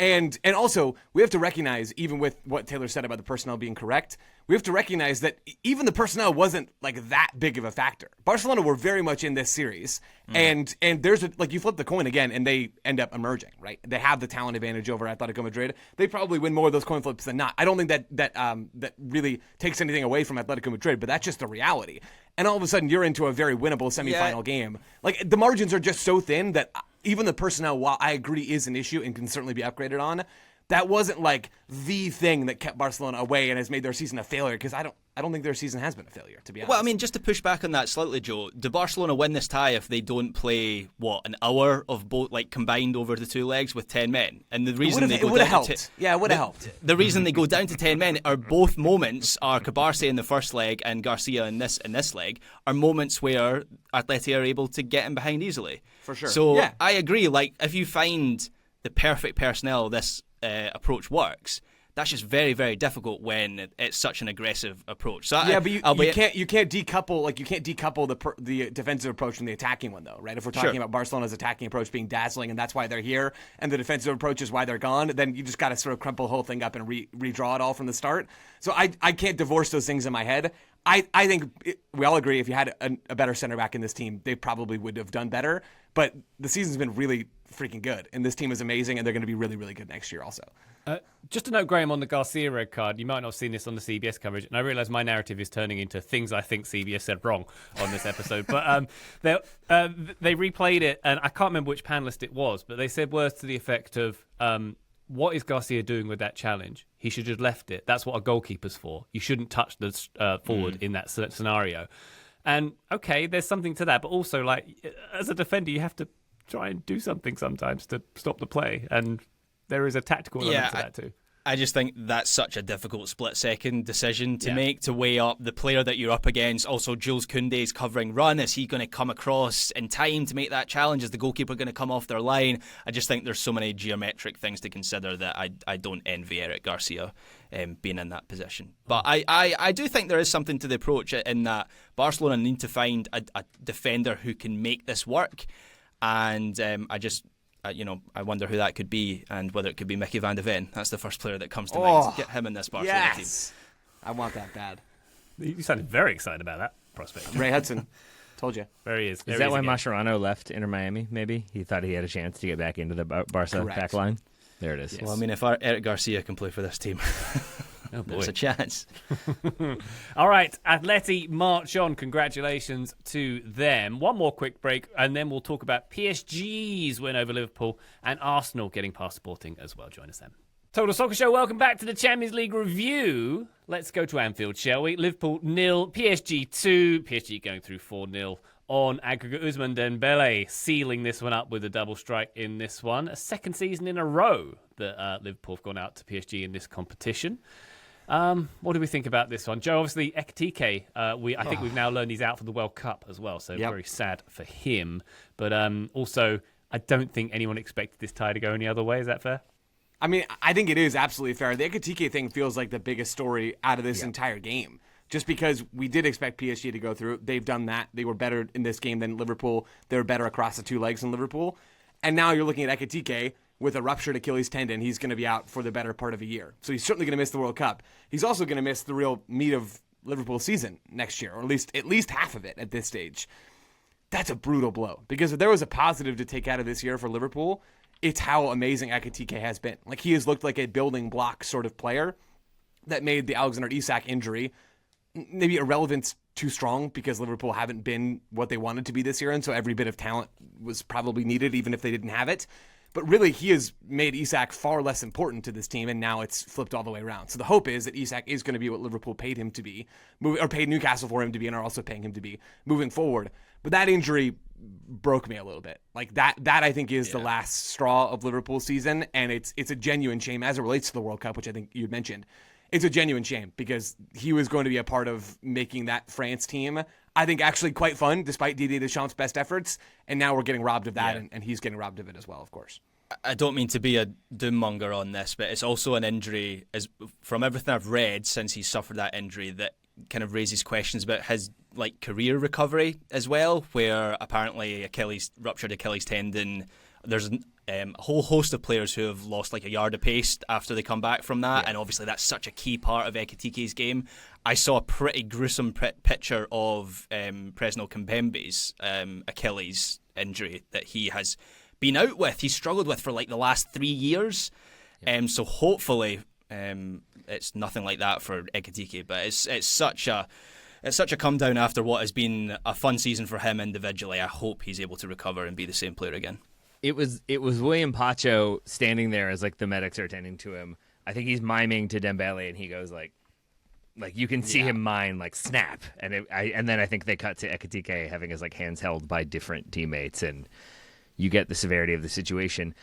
And also, we have to recognize, even with what Taylor said about the personnel being correct, we have to recognize that even the personnel wasn't that big of a factor. Barcelona were very much in this series, and there's you flip the coin again, and they end up emerging, right? They have the talent advantage over Atletico Madrid. They probably win more of those coin flips than not. I don't think that really takes anything away from Atletico Madrid, but that's just the reality. And all of a sudden, you're into a very winnable semifinal game. The margins are just so thin that even the personnel, while I agree is an issue and can certainly be upgraded on, that wasn't the thing that kept Barcelona away and has made their season a failure, because I don't think their season has been a failure, to be honest. Well, I mean, just to push back on that slightly, Joe, do Barcelona win this tie if they don't play, an hour of both combined over the two legs with 10 men? And the reason it would have helped. Yeah, it would have helped. The reason they go down to 10 men are both moments are Cabarce in the first leg and Garcia in this leg are moments where Atleti are able to get in behind easily. For sure. So yeah. I agree. If you find the perfect personnel, this approach works. That's just very, very difficult when it's such an aggressive approach. So but you can't decouple the defensive approach from the attacking one, though, right? If we're talking about Barcelona's attacking approach being dazzling and that's why they're here, and the defensive approach is why they're gone, then you just got to sort of crumple the whole thing up and redraw it all from the start. So I can't divorce those things in my head. I think we all agree if you had a better center back in this team, they probably would have done better. But the season's been really freaking good, and this team is amazing, and they're going to be really, really good next year also. Just to note, Graham, on the Garcia red card, you might not have seen this on the CBS coverage, and I realise my narrative is turning into things I think CBS said wrong on this episode. But they replayed it, and I can't remember which panelist it was, but they said words to the effect of, what is Garcia doing with that challenge? He should have left it. That's what a goalkeeper's for. You shouldn't touch the forward in that scenario. And, okay, there's something to that, but also, as a defender, you have to try and do something sometimes to stop the play, and there is a tactical element to that too. I just think that's such a difficult split-second decision to make, to weigh up the player that you're up against. Also, Jules Koundé's covering run. Is he going to come across in time to make that challenge? Is the goalkeeper going to come off their line? I just think there's so many geometric things to consider that I don't envy Eric Garcia being in that position. But I do think there is something to the approach in that Barcelona need to find a defender who can make this work. and I wonder who that could be, and whether it could be Mickey van de Ven. That's the first player that comes to mind. Get him in this Barcelona team. I want that bad. You sounded very excited about that prospect. Ray Hudson. Told you. There he is. Is that why Mascherano left Inter Miami, maybe? He thought he had a chance to get back into the Barca back line? There it is. Yes. Well, I mean, if Eric Garcia can play for this team, Oh, boy. there's a chance. All right, Atleti march on. Congratulations to them. One more quick break, and then we'll talk about PSG's win over Liverpool and Arsenal getting past Sporting as well. Join us then. Total Soccer Show, welcome back to the Champions League review. Let's go to Anfield, shall we? Liverpool 0, PSG 2. PSG going through 4-0 on aggregate. Ousmane Dembele sealing this one up with a double strike in this one. A second season in a row that Liverpool have gone out to PSG in this competition. What do we think about this one? Joe, obviously, Ekitike, I think we've now learned he's out for the World Cup as well, so very sad for him. But also, I don't think anyone expected this tie to go any other way. Is that fair? I mean, I think it is absolutely fair. The Ekitike thing feels like the biggest story out of this entire game. Just because we did expect PSG to go through. They've done that. They were better in this game than Liverpool. They were better across the two legs than Liverpool. And now you're looking at Ekitike with a ruptured Achilles tendon. He's going to be out for the better part of a year. So he's certainly going to miss the World Cup. He's also going to miss the real meat of Liverpool's season next year, or at least half of it at this stage. That's a brutal blow. Because if there was a positive to take out of this year for Liverpool, it's how amazing Ekitike has been. Like, he has looked like a building block sort of player that made the Alexander Isak injury maybe irrelevance too strong, because Liverpool haven't been what they wanted to be this year, and so every bit of talent was probably needed even if they didn't have it. But really, he has made Isak far less important to this team, and now it's flipped all the way around. So the hope is that Isak is going to be what Liverpool paid him to be, or paid Newcastle for him to be, and are also paying him to be moving forward. But that injury broke me a little bit. Like, that I think is the last straw of Liverpool's season, and it's a genuine shame as it relates to the World Cup, which I think you mentioned. It's a genuine shame, because he was going to be a part of making that France team, I think, actually quite fun, despite Didier Deschamps' best efforts. And now we're getting robbed of that, and he's getting robbed of it as well, of course. I don't mean to be a doom-monger on this, but it's also an injury, from everything I've read since he suffered that injury, that kind of raises questions about his career recovery as well, where apparently ruptured Achilles tendon. There's a whole host of players who have lost a yard of pace after they come back from that, and obviously that's such a key part of Ekitike's game. I saw a pretty gruesome picture of Presnel Kimpembe's Achilles injury that he has been out with. He's struggled with for the last 3 years. So hopefully it's nothing like that for Ekitike, but it's such a come down after what has been a fun season for him individually. I hope he's able to recover and be the same player again. It was William Pacho standing there as the medics are attending to him. I think he's miming to Dembele, and he goes like you can see him mime snap, and then I think they cut to Ekitike having his hands held by different teammates, and you get the severity of the situation.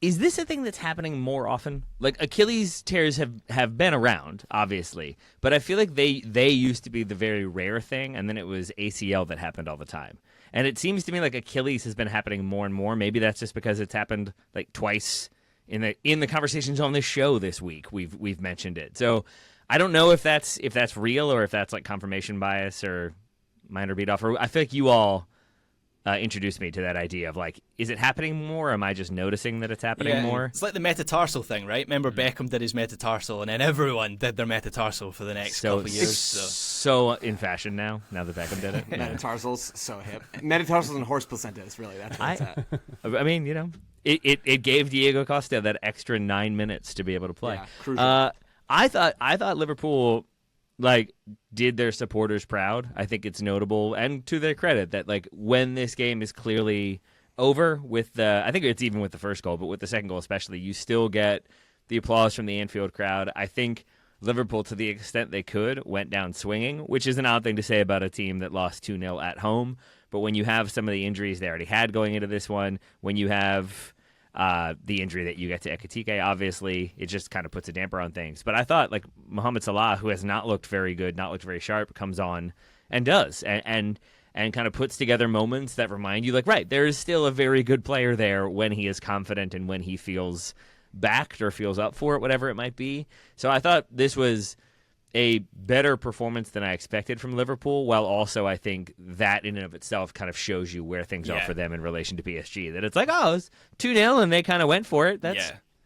Is this a thing that's happening more often? Achilles tears have been around, obviously, but I feel like they used to be the very rare thing, and then it was ACL that happened all the time. And it seems to me like Achilles has been happening more and more. Maybe that's just because it's happened twice in the conversations on this show this week. We've mentioned it. So I don't know if that's real, or if that's confirmation bias or minor beat off. Or I feel like you all introduced me to that idea of is it happening more, or am I just noticing that it's happening more? It's like the metatarsal thing, right? Remember Beckham did his metatarsal, and then everyone did their metatarsal for the next couple of years. So in fashion now that Beckham did it. Metatarsals, so hip. Metatarsals and horse placentas, really. That's what it's at. I mean, it gave Diego Costa that extra 9 minutes to be able to play. Yeah, crucial. I thought Liverpool did their supporters proud. I think it's notable, and to their credit, that when this game is clearly over with I think it's even with the first goal, but with the second goal especially, you still get the applause from the Anfield crowd. I think Liverpool, to the extent they could, went down swinging, which is an odd thing to say about a team that lost 2-0 at home. But when you have some of the injuries they already had going into this one, when you have the injury that you get to Ekitike, obviously, it just kind of puts a damper on things. But I thought Mohamed Salah, who has not looked very good, not looked very sharp, comes on and does, and kind of puts together moments that remind you, right, there is still a very good player there when he is confident and when he feels backed or feels up for it, whatever it might be. So I thought this was a better performance than I expected from Liverpool, while also I think that in and of itself kind of shows you where things are for them in relation to PSG. That it's like, oh, it was 2-0 and they kind of went for it. That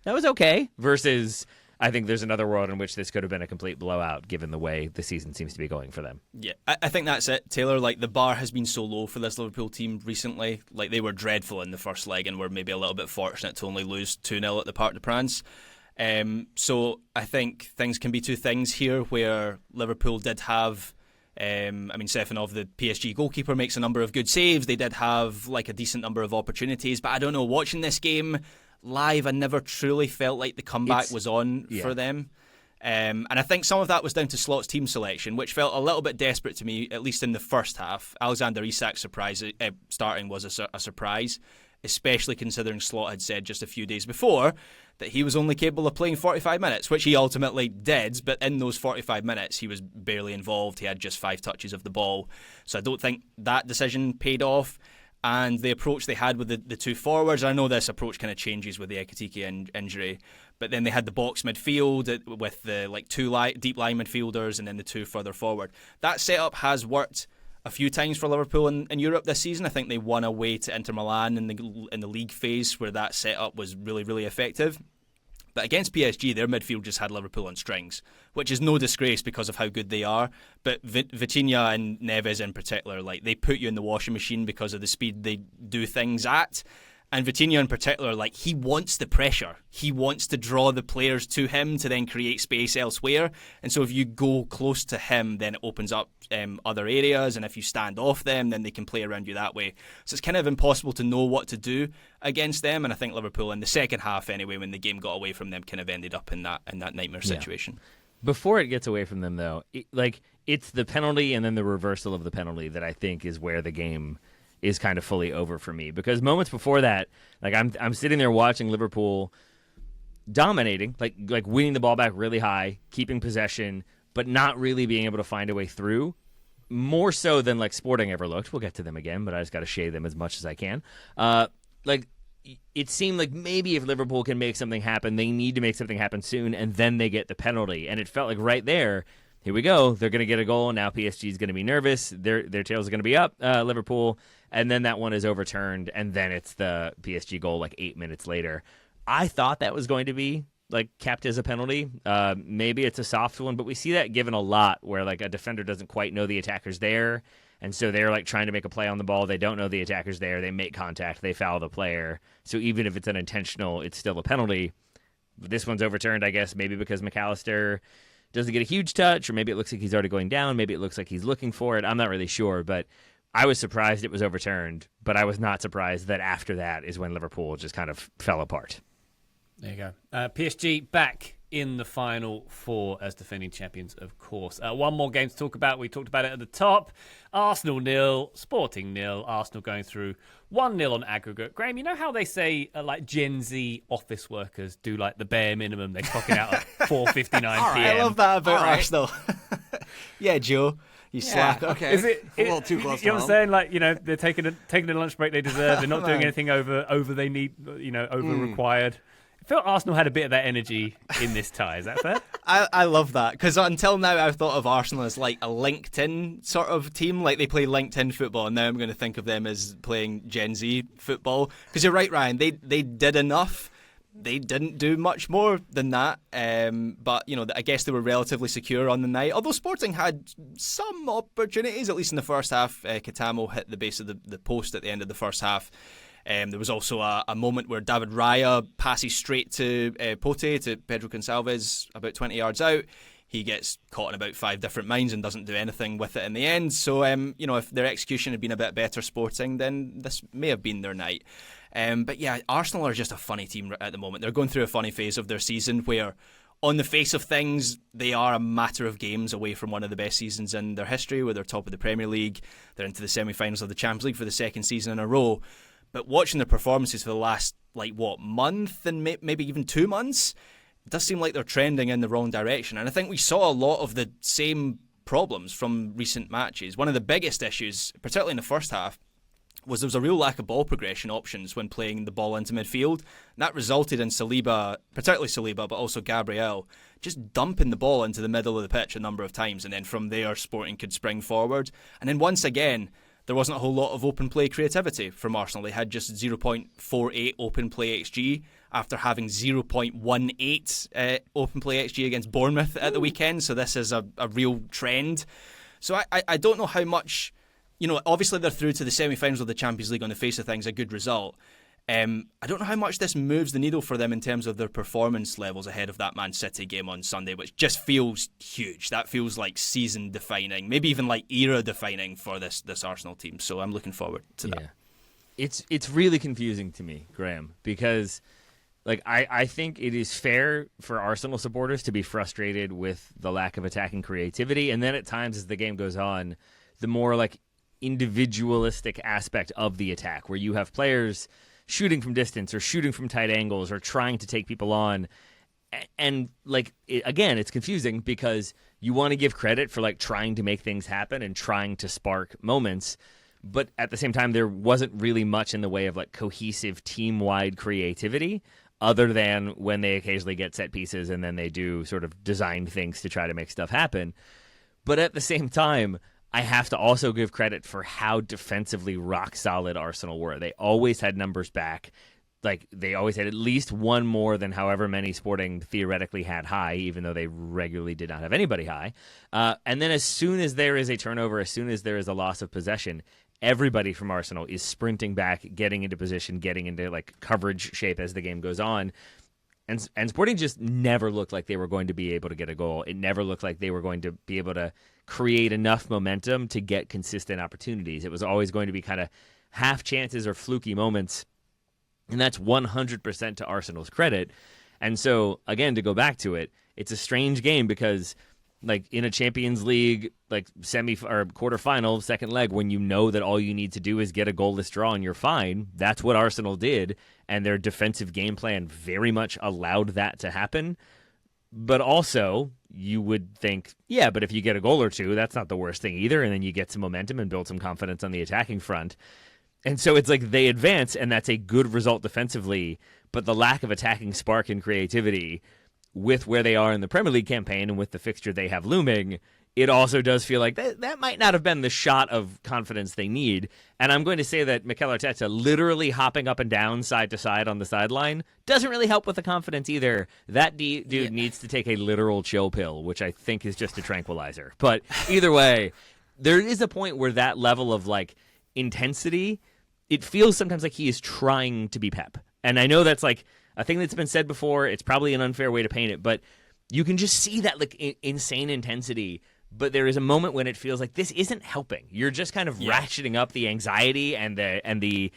was okay. Versus, I think there's another world in which this could have been a complete blowout given the way the season seems to be going for them. Yeah, I think that's it, Taylor. Like, the bar has been so low for this Liverpool team recently. Like, they were dreadful in the first leg and were maybe a little bit fortunate to only lose 2-0 at the Parc des Princes. So I think things can be two things here, where Liverpool did have, Stefanov, the PSG goalkeeper, makes a number of good saves. They did have like a decent number of opportunities, but I don't know, watching this game live, I never truly felt like the comeback was on for them. And I think some of that was down to Slot's team selection, which felt a little bit desperate to me, at least in the first half. Alexander Isak's starting was a surprise, especially considering Slot had said just a few days before that he was only capable of playing 45 minutes, which he ultimately did, but in those 45 minutes he was barely involved. He had just 5 touches of the ball. So I don't think that decision paid off. And the approach they had with the two forwards, I know this approach kind of changes with the Ekitike injury, but then they had the box midfield with the two deep line midfielders and then the two further forward. That setup has worked a few times for Liverpool in Europe this season. I think they won away to Inter Milan in the league phase where that setup was really, really effective. But against PSG, their midfield just had Liverpool on strings, which is no disgrace because of how good they are. But Vitinha and Neves in particular, like, they put you in the washing machine because of the speed they do things at. And Vitinha in particular, like, he wants the pressure. He wants to draw the players to him to then create space elsewhere. And so if you go close to him, then it opens up other areas. And if you stand off them, then they can play around you that way. So it's kind of impossible to know what to do against them. And I think Liverpool in the second half, anyway, when the game got away from them, kind of ended up in that nightmare situation. Before it gets away from them, though, it's the penalty and then the reversal of the penalty that I think is where the game is kind of fully over for me, because moments before that, like, I'm sitting there watching Liverpool dominating, like winning the ball back really high, keeping possession, but not really being able to find a way through, more so than like Sporting ever looked. We'll get to them again, but I just got to shade them as much as I can. It seemed like maybe if Liverpool can make something happen, they need to make something happen soon, and then they get the penalty. And it felt like right there, here we go, they're going to get a goal. Now PSG is going to be nervous. Their tails are going to be up, Liverpool. And then that one is overturned, and then it's the PSG goal like 8 minutes later. I thought that was going to be like capped as a penalty. Maybe it's a soft one, but we see that given a lot where like a defender doesn't quite know the attacker's there, and so they're like trying to make a play on the ball. They don't know the attacker's there. They make contact. They foul the player. So even if it's unintentional, it's still a penalty. This one's overturned, I guess, maybe because McAllister doesn't get a huge touch, or maybe it looks like he's already going down. Maybe it looks like he's looking for it. I'm not really sure, but I was surprised it was overturned, but I was not surprised that after that is when Liverpool just kind of fell apart. There you go. PSG back in the Final Four as defending champions, of course. One more game to talk about. We talked about it at the top. Arsenal 0, Sporting 0. Arsenal going through 1-0 on aggregate. Graham, you know how they say like Gen Z office workers do like the bare minimum? They're clocking out at 4:59 p.m. I love that about Arsenal. Yeah, Joe. You slacker. Okay. Is it a little too close to You know what I'm home? saying? Like, you know, they're taking the lunch break they deserve. They're not doing anything over they need, over required. I feel Arsenal had a bit of that energy in this tie. Is that fair? I love that, because until now I've thought of Arsenal as like a LinkedIn sort of team, like they play LinkedIn football, and now I'm going to think of them as playing Gen Z football. Because you're right, Ryan, they did enough. They didn't do much more than that, but I guess they were relatively secure on the night. Although Sporting had some opportunities, at least in the first half. Katamo hit the base of the post at the end of the first half. There was also a moment where David Raya passes straight to Pote, to Pedro Gonçalves, about 20 yards out. He gets caught in about 5 different minds and doesn't do anything with it in the end. So, if their execution had been a bit better, Sporting, then this may have been their night. But yeah, Arsenal are just a funny team at the moment. They're going through a funny phase of their season where, on the face of things, they are a matter of games away from one of the best seasons in their history, where they're top of the Premier League. They're into the semi-finals of the Champions League for the second season in a row. But watching their performances for the last, month and maybe even 2 months, it does seem like they're trending in the wrong direction. And I think we saw a lot of the same problems from recent matches. One of the biggest issues, particularly in the first half, was there was a real lack of ball progression options when playing the ball into midfield. And that resulted in Saliba, particularly Saliba, but also Gabriel, just dumping the ball into the middle of the pitch a number of times, and then from there Sporting could spring forward. And then once again, there wasn't a whole lot of open play creativity from Arsenal. They had just 0.48 open play XG after having 0.18 open play XG against Bournemouth at the weekend. So this is a real trend. So I don't know how much, obviously they're through to the semi-finals of the Champions League on the face of things, a good result. I don't know how much this moves the needle for them in terms of their performance levels ahead of that Man City game on Sunday, which just feels huge. That feels like season-defining, maybe even like era-defining for this Arsenal team. So I'm looking forward to that. It's really confusing to me, Graham, because I think it is fair for Arsenal supporters to be frustrated with the lack of attacking creativity, and then at times as the game goes on, the more individualistic aspect of the attack, where you have players shooting from distance or shooting from tight angles or trying to take people on. And again, it's confusing because you want to give credit for trying to make things happen and trying to spark moments. But at the same time, there wasn't really much in the way of cohesive team-wide creativity other than when they occasionally get set pieces and then they do sort of design things to try to make stuff happen. But at the same time, I have to also give credit for how defensively rock solid Arsenal were. They always had numbers back. They always had at least one more than however many Sporting theoretically had high, even though they regularly did not have anybody high. And then as soon as there is a turnover, as soon as there is a loss of possession, everybody from Arsenal is sprinting back, getting into position, getting into coverage shape as the game goes on. And Sporting just never looked like they were going to be able to get a goal. It never looked like they were going to be able to create enough momentum to get consistent opportunities. It was always going to be kind of half chances or fluky moments, and that's 100% to Arsenal's credit. And so, again, to go back to it, it's a strange game because, in a Champions League semi or quarterfinal, second leg, when you know that all you need to do is get a goalless draw and you're fine, that's what Arsenal did, and their defensive game plan very much allowed that to happen. But also, you would think, yeah, but if you get a goal or two, that's not the worst thing either, and then you get some momentum and build some confidence on the attacking front. And so it's they advance, and that's a good result defensively, but the lack of attacking spark and creativity with where they are in the Premier League campaign and with the fixture they have looming, it also does feel like that might not have been the shot of confidence they need. And I'm going to say that Mikel Arteta literally hopping up and down side to side on the sideline doesn't really help with the confidence either. That dude needs to take a literal chill pill, which I think is just a tranquilizer. But either way, there is a point where that level of intensity, it feels sometimes like he is trying to be Pep. And I know that's a thing that's been said before. It's probably an unfair way to paint it, but you can just see that insane intensity. But there is a moment when it feels like this isn't helping. You're just kind of ratcheting up the anxiety and the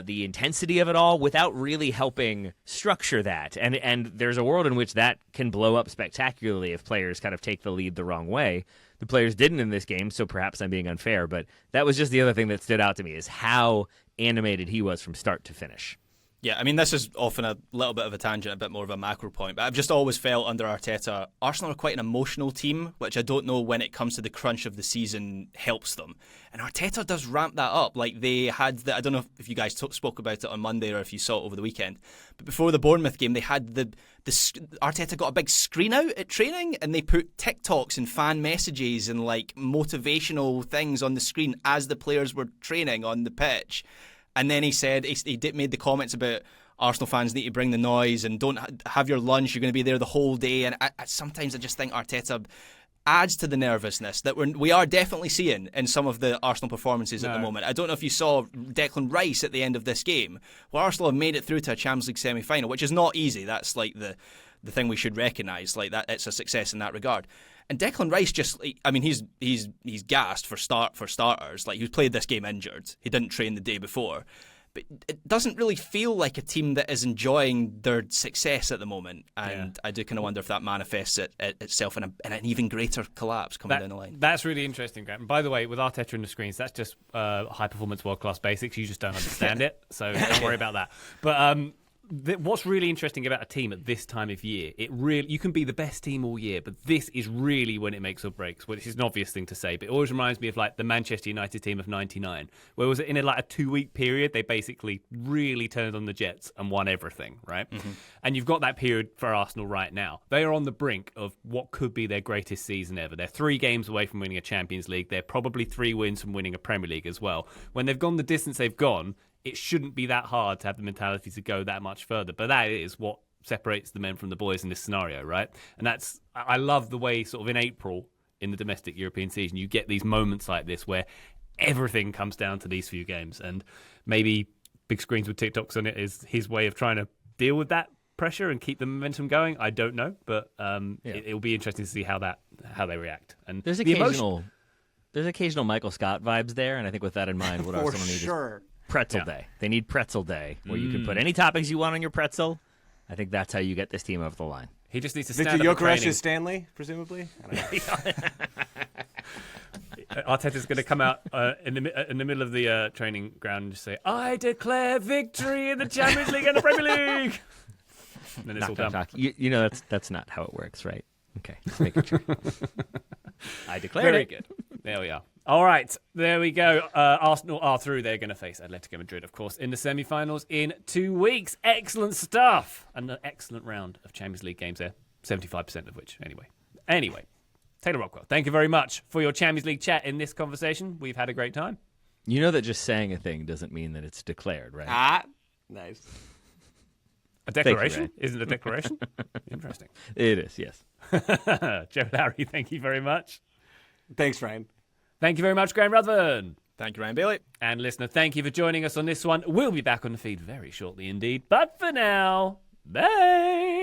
intensity of it all without really helping structure that. And there's a world in which that can blow up spectacularly if players kind of take the lead the wrong way. The players didn't in this game, so perhaps I'm being unfair. But that was just the other thing that stood out to me is how animated he was from start to finish. Yeah, I mean, this is often a little bit of a tangent, a bit more of a macro point, but I've just always felt under Arteta, Arsenal are quite an emotional team, which I don't know when it comes to the crunch of the season helps them. And Arteta does ramp that up. They had I don't know if you guys spoke about it on Monday or if you saw it over the weekend, but before the Bournemouth game, they had Arteta got a big screen out at training and they put TikToks and fan messages and motivational things on the screen as the players were training on the pitch. And then he said, he made the comments about Arsenal fans need to bring the noise and don't have your lunch, you're going to be there the whole day. And sometimes I just think Arteta adds to the nervousness that we are definitely seeing in some of the Arsenal performances at the moment. I don't know if you saw Declan Rice at the end of this game. Well, Arsenal have made it through to a Champions League semi-final, which is not easy. That's the thing we should recognise. That it's a success in that regard. And Declan Rice he's gassed for starters. He was played this game injured. He didn't train the day before. But it doesn't really feel like a team that is enjoying their success at the moment. And I do kind of wonder if that manifests itself in an even greater collapse coming down the line. That's really interesting, Grant. And by the way, with Arteta in the screens, that's just high-performance world-class basics. You just don't understand it, so don't worry about that. But what's really interesting about a team at this time of year, you can be the best team all year, but this is really when it makes or breaks, which is an obvious thing to say, but it always reminds me of like the Manchester United team of 99, where was it in a 2-week period, they basically really turned on the Jets and won everything, right? And you've got that period for Arsenal right now. They are on the brink of what could be their greatest season ever. They're 3 games away from winning a Champions League. They're probably 3 wins from winning a Premier League as well. When they've gone the distance they've gone, it shouldn't be that hard to have the mentality to go that much further. But that is what separates the men from the boys in this scenario, right? And I love the way sort of in April in the domestic European season, you get these moments like this where everything comes down to these few games. And maybe big screens with TikToks on it is his way of trying to deal with that pressure and keep the momentum going. I don't know, but it'll be interesting to see how they react. And there's occasional Michael Scott vibes there, and I think with that in mind, what Arsenal needs is pretzel day. They need pretzel day, where you can put any toppings you want on your pretzel. I think that's how you get this team over the line. He just needs to stand Victor up Gyökeres is Stanley, presumably. Arteta's going to come out in the middle of the training ground and just say, "I declare victory in the Champions League and the Premier League." And then it's all done. You know that's not how it works, right? Okay, just making sure. I declare Very good. There we are. All right, there we go. Arsenal are through. They're going to face Atletico Madrid, of course, in the semi-finals in 2 weeks. Excellent stuff. And an excellent round of Champions League games there, 75% of which, anyway. Taylor Rockwell, thank you very much for your Champions League chat in this conversation. We've had a great time. You know that just saying a thing doesn't mean that it's declared, right? Ah, nice. A declaration? Isn't it a declaration? Interesting. It is, yes. Joe Lowery, thank you very much. Thanks, Ryan. Thank you very much, Graham Ruthven. Thank you, Ryan Bailey. And listener, thank you for joining us on this one. We'll be back on the feed very shortly indeed. But for now, bye.